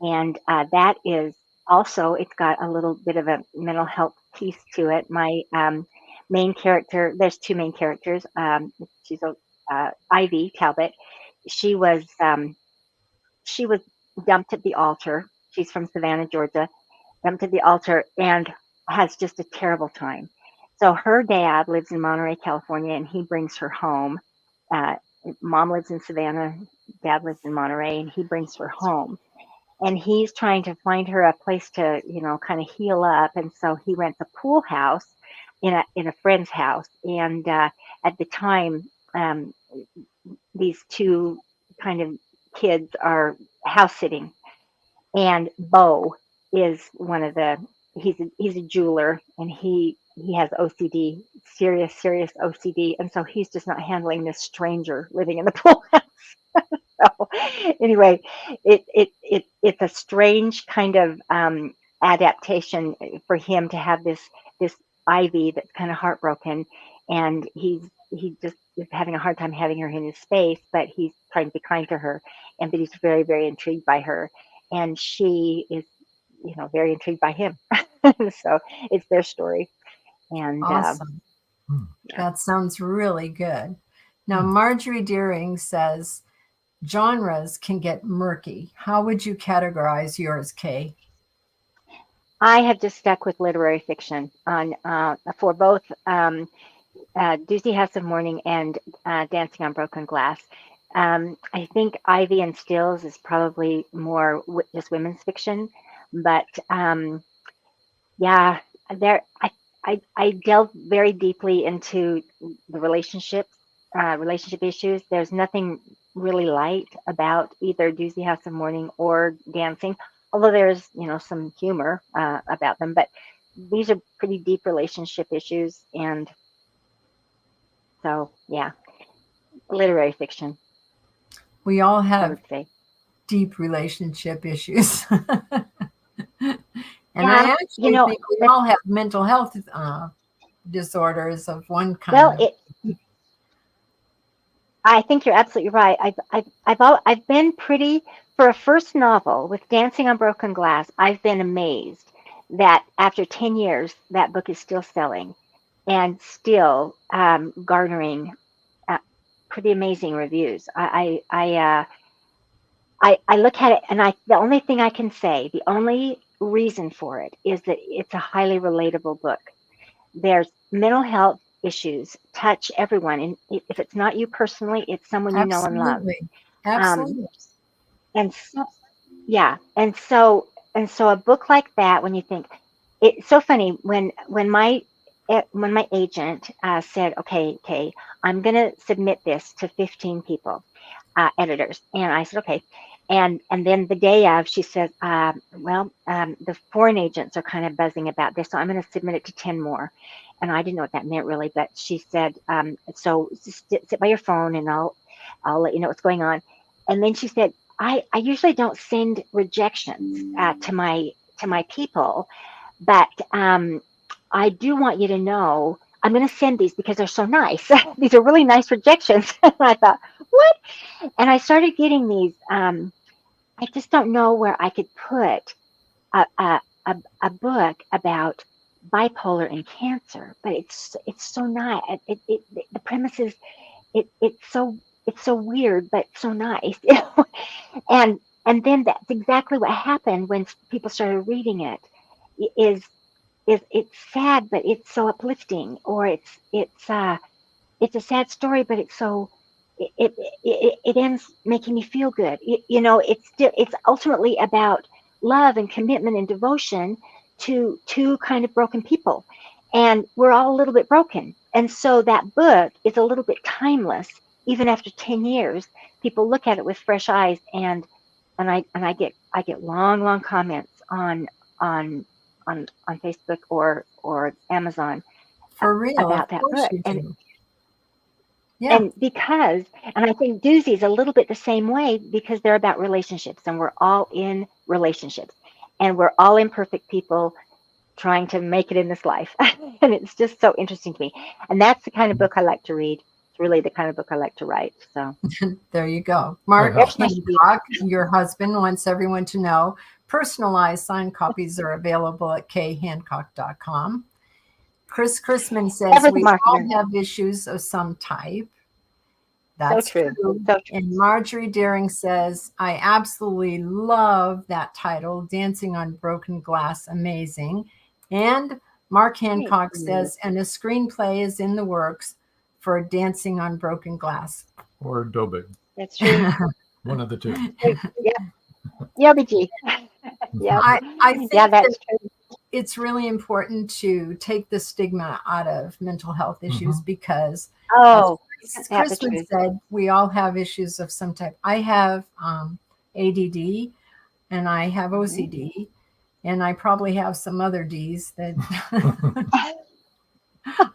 And that is also, it's got a little bit of a mental health piece to it. My main character, there's 2 main characters. She's Ivy Talbot. She was dumped at the altar. She's from Savannah, Georgia, dumped at the altar and has just a terrible time. So her dad lives in Monterey, California, and he brings her home. Mom lives in Savannah, dad lives in Monterey, and he brings her home. And he's trying to find her a place to, kind of heal up. And so he rents a pool house in a friend's house. And at the time, these 2 kind of kids are house sitting. And Bo is one of he's a jeweler, and he has OCD, serious OCD. And so he's just not handling this stranger living in the pool house. So anyway, it's a strange kind of adaptation for him to have this Ivy that's kind of heartbroken, and he just is having a hard time having her in his space, but he's trying to be kind to her, but he's very, very intrigued by her, and she is very intrigued by him. So it's their story. And
awesome. That sounds really good. Now Marjorie Deering says genres can get murky. How would you categorize yours, Kay?
I have just stuck with literary fiction on for both Doozy House of Mourning and Dancing on Broken Glass. I think Ivy and Steels is probably more just women's fiction, but I delve very deeply into the relationship issues. There's nothing really light about either Doozy House of Mourning or Dancing, although there's, some humor about them. But these are pretty deep relationship issues. And so, yeah, literary fiction,
We all
I
have
would say.
deep relationship issues. And
Yeah,
I actually think we
that's,
all have mental health disorders of one kind.
well, I think you're absolutely right. I've been pretty, for a first novel with Dancing on Broken Glass, I've been amazed that after 10 years, that book is still selling and still garnering pretty amazing reviews. I look at it, and the only thing I can say, the only reason for it is that it's a highly relatable book. There's mental health issues touch everyone, and if it's not you personally, it's someone you know and love.
Absolutely.
And so, yeah, and so a book like that, when you think, it's so funny when my agent said, okay, I'm going to submit this to 15 people, editors, and I said, okay. And then the day of, she says, the foreign agents are kind of buzzing about this, so I'm going to submit it to 10 more. And I didn't know what that meant really, but she said, so just sit by your phone and I'll let you know what's going on. And then she said, I usually don't send rejections to my people, but I do want you to know I'm going to send these because they're so nice. These are really nice rejections. And I thought, what? And I started getting these. I just don't know where I could put a book about bipolar and cancer, but it's so nice. The premise is it's so weird, but so nice. And then that's exactly what happened when people started reading it. Is it's sad, but it's so uplifting, or it's a sad story, but it's so it ends making me feel good. It's ultimately about love and commitment and devotion to two kind of broken people, and we're all a little bit broken. And so that book is a little bit timeless, even after 10 years. People look at it with fresh eyes, and I get long comments on Facebook or Amazon
for real
about that book.
Yeah.
And I think Doozy's a little bit the same way, because they're about relationships, and we're all in relationships, and we're all imperfect people trying to make it in this life. And it's just so interesting to me. And that's the kind of book I like to read. It's really the kind of book I like to write. So
there you go. Mark Hancock, your husband, wants everyone to know personalized signed copies are available at khancock.com. Chris Chrisman says we all have issues of some type. That's
so true.
So true. And Marjorie Deering says, I absolutely love that title, Dancing on Broken Glass, amazing. And Mark Hancock says, and a screenplay is in the works for Dancing on Broken Glass.
Or Dobig.
That's true.
One of the two.
Yeah, BG. Yeah,
I think
that's true.
It's really important to take the stigma out of mental health issues because, as Kristen said, we all have issues of some type. I have ADD, and I have OCD, and I probably have some other Ds that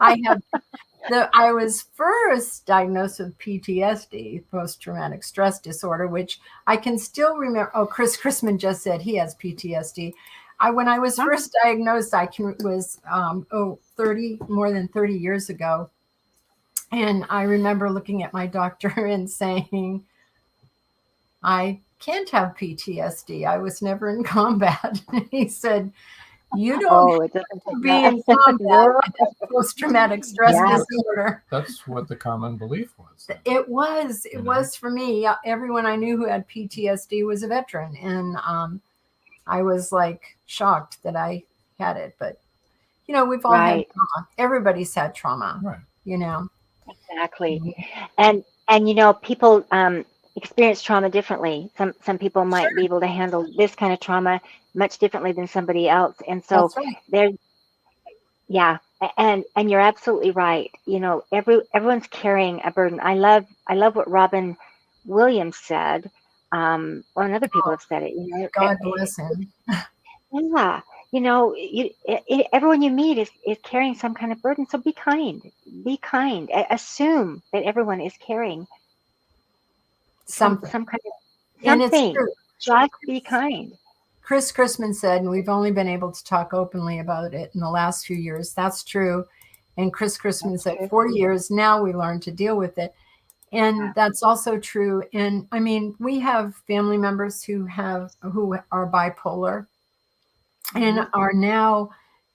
I have. I was first diagnosed with PTSD, post-traumatic stress disorder, which I can still remember. Oh, Chris Chrisman just said he has PTSD. When I was first diagnosed, was more than 30 years ago. And I remember looking at my doctor and saying, I can't have PTSD. I was never in combat. He said, you don't have to be in combat with post-traumatic stress disorder.
That's what the common belief was.
It was. It was for me. Everyone I knew who had PTSD was a veteran. And I was like shocked that I had it. But, we've all had trauma. Everybody's had trauma,
Exactly. And people experience trauma differently. Some people might be able to handle this kind of trauma much differently than somebody else. And so And you're absolutely right. You know, everyone's carrying a burden. I love what Robin Williams said, and other people have said it. You know,
God bless him.
yeah. You know, everyone you meet is carrying some kind of burden. So be kind. Be kind. Assume that everyone is carrying
Something.
some kind of
And it's
something.
true.
Just be kind.
Chris Chrisman said, and we've only been able to talk openly about it in the last few years. That's true. And Chris Chrisman said, 40 years now we learn to deal with it. And that's also true. And I mean, we have family members who are bipolar and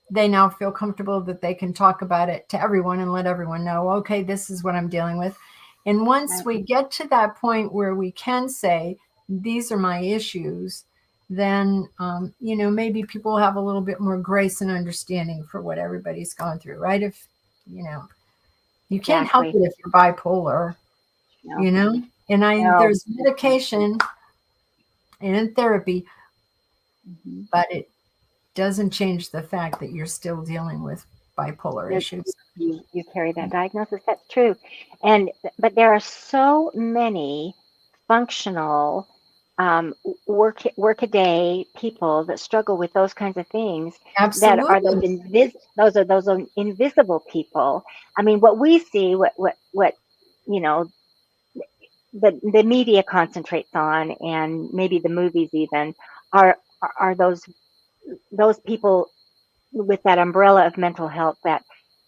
they now feel comfortable that they can talk about it to everyone and let everyone know, okay, this is what I'm dealing with. And once we get to that point where we can say, these are my issues, then, you know, maybe people have a little bit more grace and understanding for what everybody's gone through, right? If, you know, you can't help it if you're bipolar, you know, and there's medication and therapy, but it doesn't change the fact that you're still dealing with bipolar issues.
You carry that diagnosis. That's true. But there are so many functional work-a-day people that struggle with those kinds of things.
Absolutely.
That are those invisible people. I mean, what we see, what you know, the media concentrates on, and maybe the movies even, are those people with that umbrella of mental health that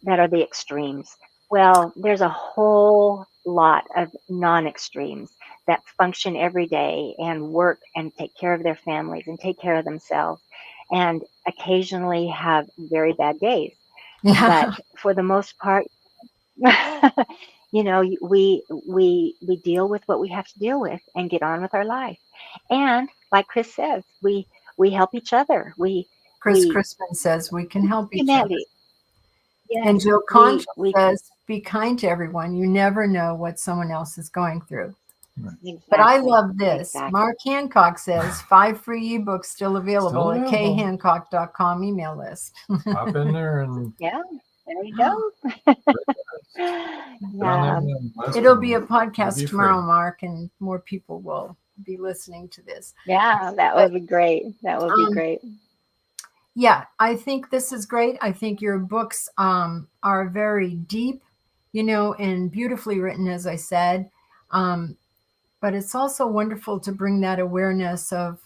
are the extremes. Well, there's a whole lot of non-extremes that function every day and work and take care of their families and take care of themselves, and occasionally have very bad days. But for the most part, you know, we deal with what we have to deal with and get on with our life. And like Chris says, we help each other.
Chris Crispin says we can help each other.
Yes,
and Joe Concha says, be kind to everyone. You never know what someone else is going through. Exactly. But I love this. Exactly. Mark Hancock says 5 free ebooks still available at khancock.com email list.
Hop in there and
there you go.
It'll be a podcast tomorrow, Mark, and more people will be listening to this.
Yeah, that would be great. That would be great.
Yeah, I think this is great. I think your books are very deep, you know, and beautifully written, as I said. But it's also wonderful to bring that awareness of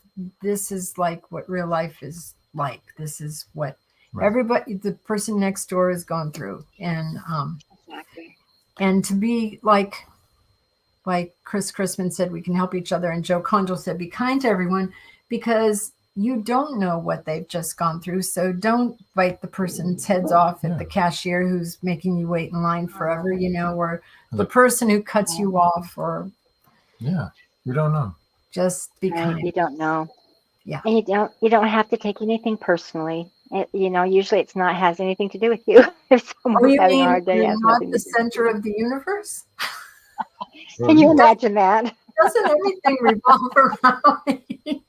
this is like what real life is like. This is what everybody, the person next door has gone through. And and to be like Chris Chrisman said, we can help each other. And Joe Conjo said, be kind to everyone, because you don't know what they've just gone through. So don't bite the person's heads off at the cashier who's making you wait in line forever, you know, or the person who cuts you off, or
you don't know.
Just be kind.
You don't know.
Yeah.
And you don't have to take anything personally. You know, usually it's not has anything to do with you. If someone's having a hard day,
you're not the center of the univerce.
Can you imagine that?
Doesn't everything revolve around me?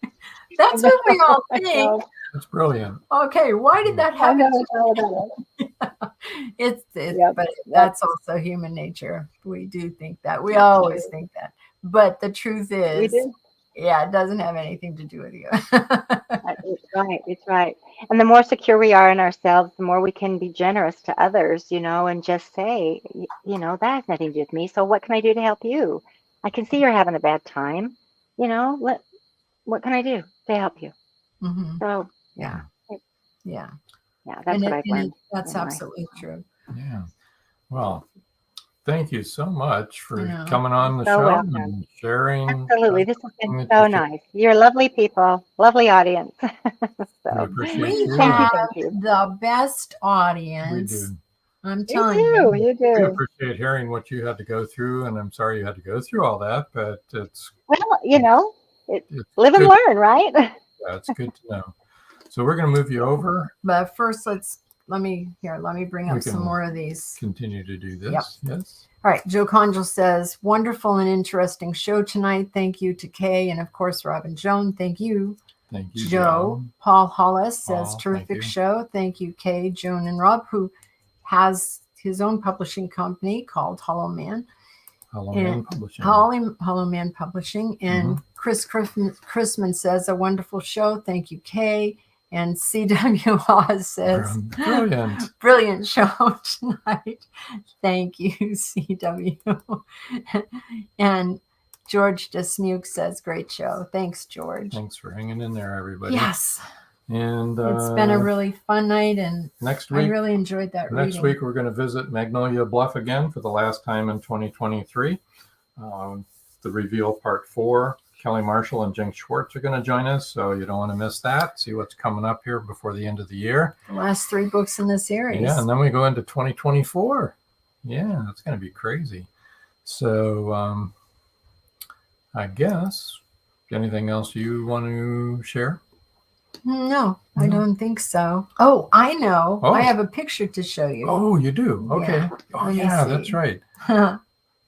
That's what we all think.
That's brilliant.
Okay, why did that happen?
I know all about
it. But that's also human nature. We do think that. We always think that. But the truth is, it doesn't have anything to do with you.
It's right. It's right. And the more secure we are in ourselves, the more we can be generous to others, you know, and just say, you know, that has nothing to do with me. So what can I do to help you? I can see you're having a bad time. You know, what can I do to help you?
Mm-hmm.
So that's what I've learned.
That's absolutely true.
Yeah. Well, thank you so much for coming on the show and sharing.
Absolutely. This has been so nice. You're lovely people, lovely audience.
We have the best audience.
We do.
I'm telling you.
You do.
We appreciate hearing what you had to go through, and I'm sorry you had to go through all that, but it's...
Well, you know, live and learn, right?
Yeah, it's good to know. So we're going to move you over.
But first, let me bring up some more of these.
Continue to do this.
Yep.
Yes.
All right. Joe Conjo says, wonderful and interesting show tonight. Thank you to Kay and, of course, Robin Joan. Thank you.
Thank you,
Joe. Paul Hollis says, terrific show. Thank you, Kay, Joan, and Rob, who has his own publishing company called Hollow Man.
Hollow Man Publishing.
Hollow Man Publishing. And Chris Chrisman says, a wonderful show. Thank you, Kay. And C.W. Oz says, brilliant show tonight. Thank you, C.W. And George Dismuke says, great show. Thanks, George.
Thanks for hanging in there, everybody.
Yes.
And
it's been a really fun night, and
next week,
I really enjoyed that reading.
Next week, we're going to visit Magnolia Bluff again for the last time in 2023. The reveal part 4. Kelly Marshall and Jinx Schwartz are going to join us, so you don't want to miss that. See what's coming up here before the end of the year.
The last 3 books in the series.
Yeah, and then we go into 2024. Yeah, that's going to be crazy. So I guess, anything else you want to share?
No, I don't think so. Oh, I know.
Oh.
I have a picture to show you.
Oh, you do? Okay.
Yeah.
Oh, yeah, that's right. Yeah,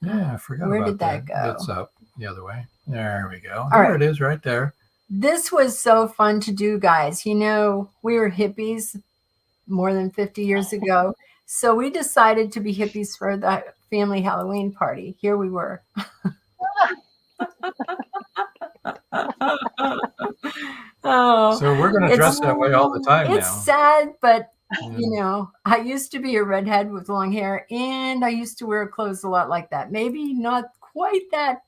I forgot
Where
about
did that go?
It's up the other way. There we go.
All
There
right.
it is right there.
This was so fun to do, guys. You know, we were hippies more than 50 years ago. So we decided to be hippies for the family Halloween party. Here we were. Oh,
So we're going to dress that way all the time
it's
now.
sad, but you know, I used to be a redhead with long hair, and I used to wear clothes a lot like that. Maybe not quite that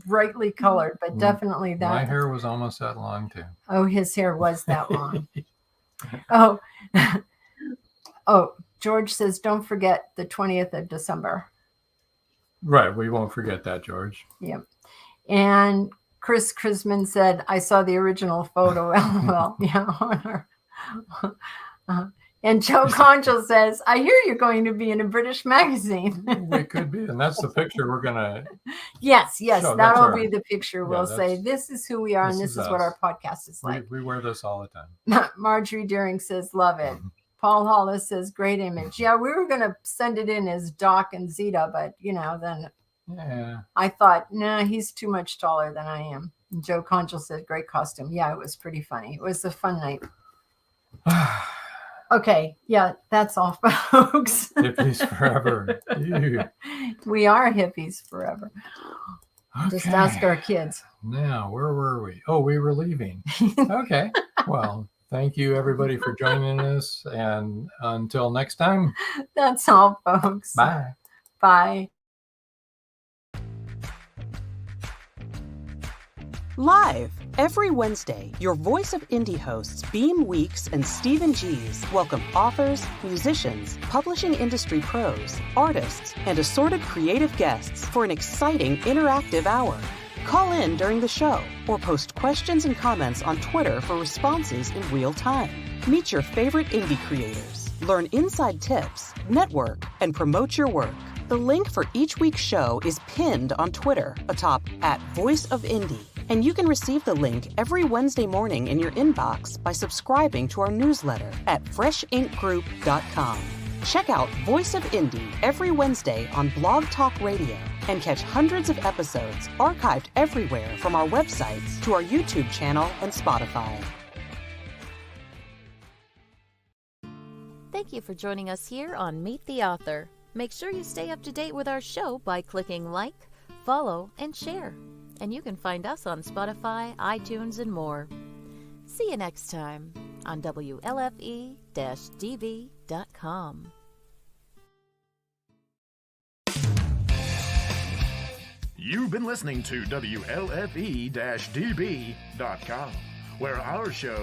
brightly colored, but definitely that.
My hair was almost that long too.
Oh, his hair was that long. Oh, oh, George says, don't forget the 20th of December.
Right. We won't forget that, George.
Yep. And Chris Chrisman said, I saw the original photo. LOL. Yeah. And Joe Conchel says, I hear you're going to be in a British magazine.
We could be. And that's the picture we're going to.
Yes.
So
That'll be the picture. We'll say,
that's-
this is who we are, and this is what
us.
our podcast is like.
We wear this all the time.
Marjorie Deering says, love it. Paul Hollis says, great image. Yeah, we were going to send it in as Doc and Zeta, but, you know, then
Yeah.
I thought, nah, he's too much taller than I am. And Joe Conchel said, great costume. Yeah, it was pretty funny. It was a fun night. Okay. Yeah, that's all, folks.
Hippies forever. Ew.
We are hippies forever. Just
Okay.
ask our kids.
Now, where were we? Oh, we were leaving. Okay. Well, thank you, everybody, for joining us. And until next time,
That's all, folks.
bye.
Bye.
Live every Wednesday, your Voice of Indie hosts Beam Weeks and Stephen Gees welcome authors, musicians, publishing industry pros, artists, and assorted creative guests for an exciting interactive hour. Call in during the show or post questions and comments on Twitter for responses in real time. Meet your favorite indie creators, learn inside tips, network, and promote your work. The link for each week's show is pinned on Twitter atop @VoiceOfIndie. And you can receive the link every Wednesday morning in your inbox by subscribing to our newsletter at freshinkgroup.com. Check out Voice of Indie every Wednesday on Blog Talk Radio and catch hundreds of episodes archived everywhere from our websites to our YouTube channel and Spotify.
Thank you for joining us here on Meet the Author. Make sure you stay up to date with our show by clicking like, follow, and share. And you can find us on Spotify, iTunes, and more. See you next time on WLFE-DV.com.
You've been listening to WLFE-DB.com, where our show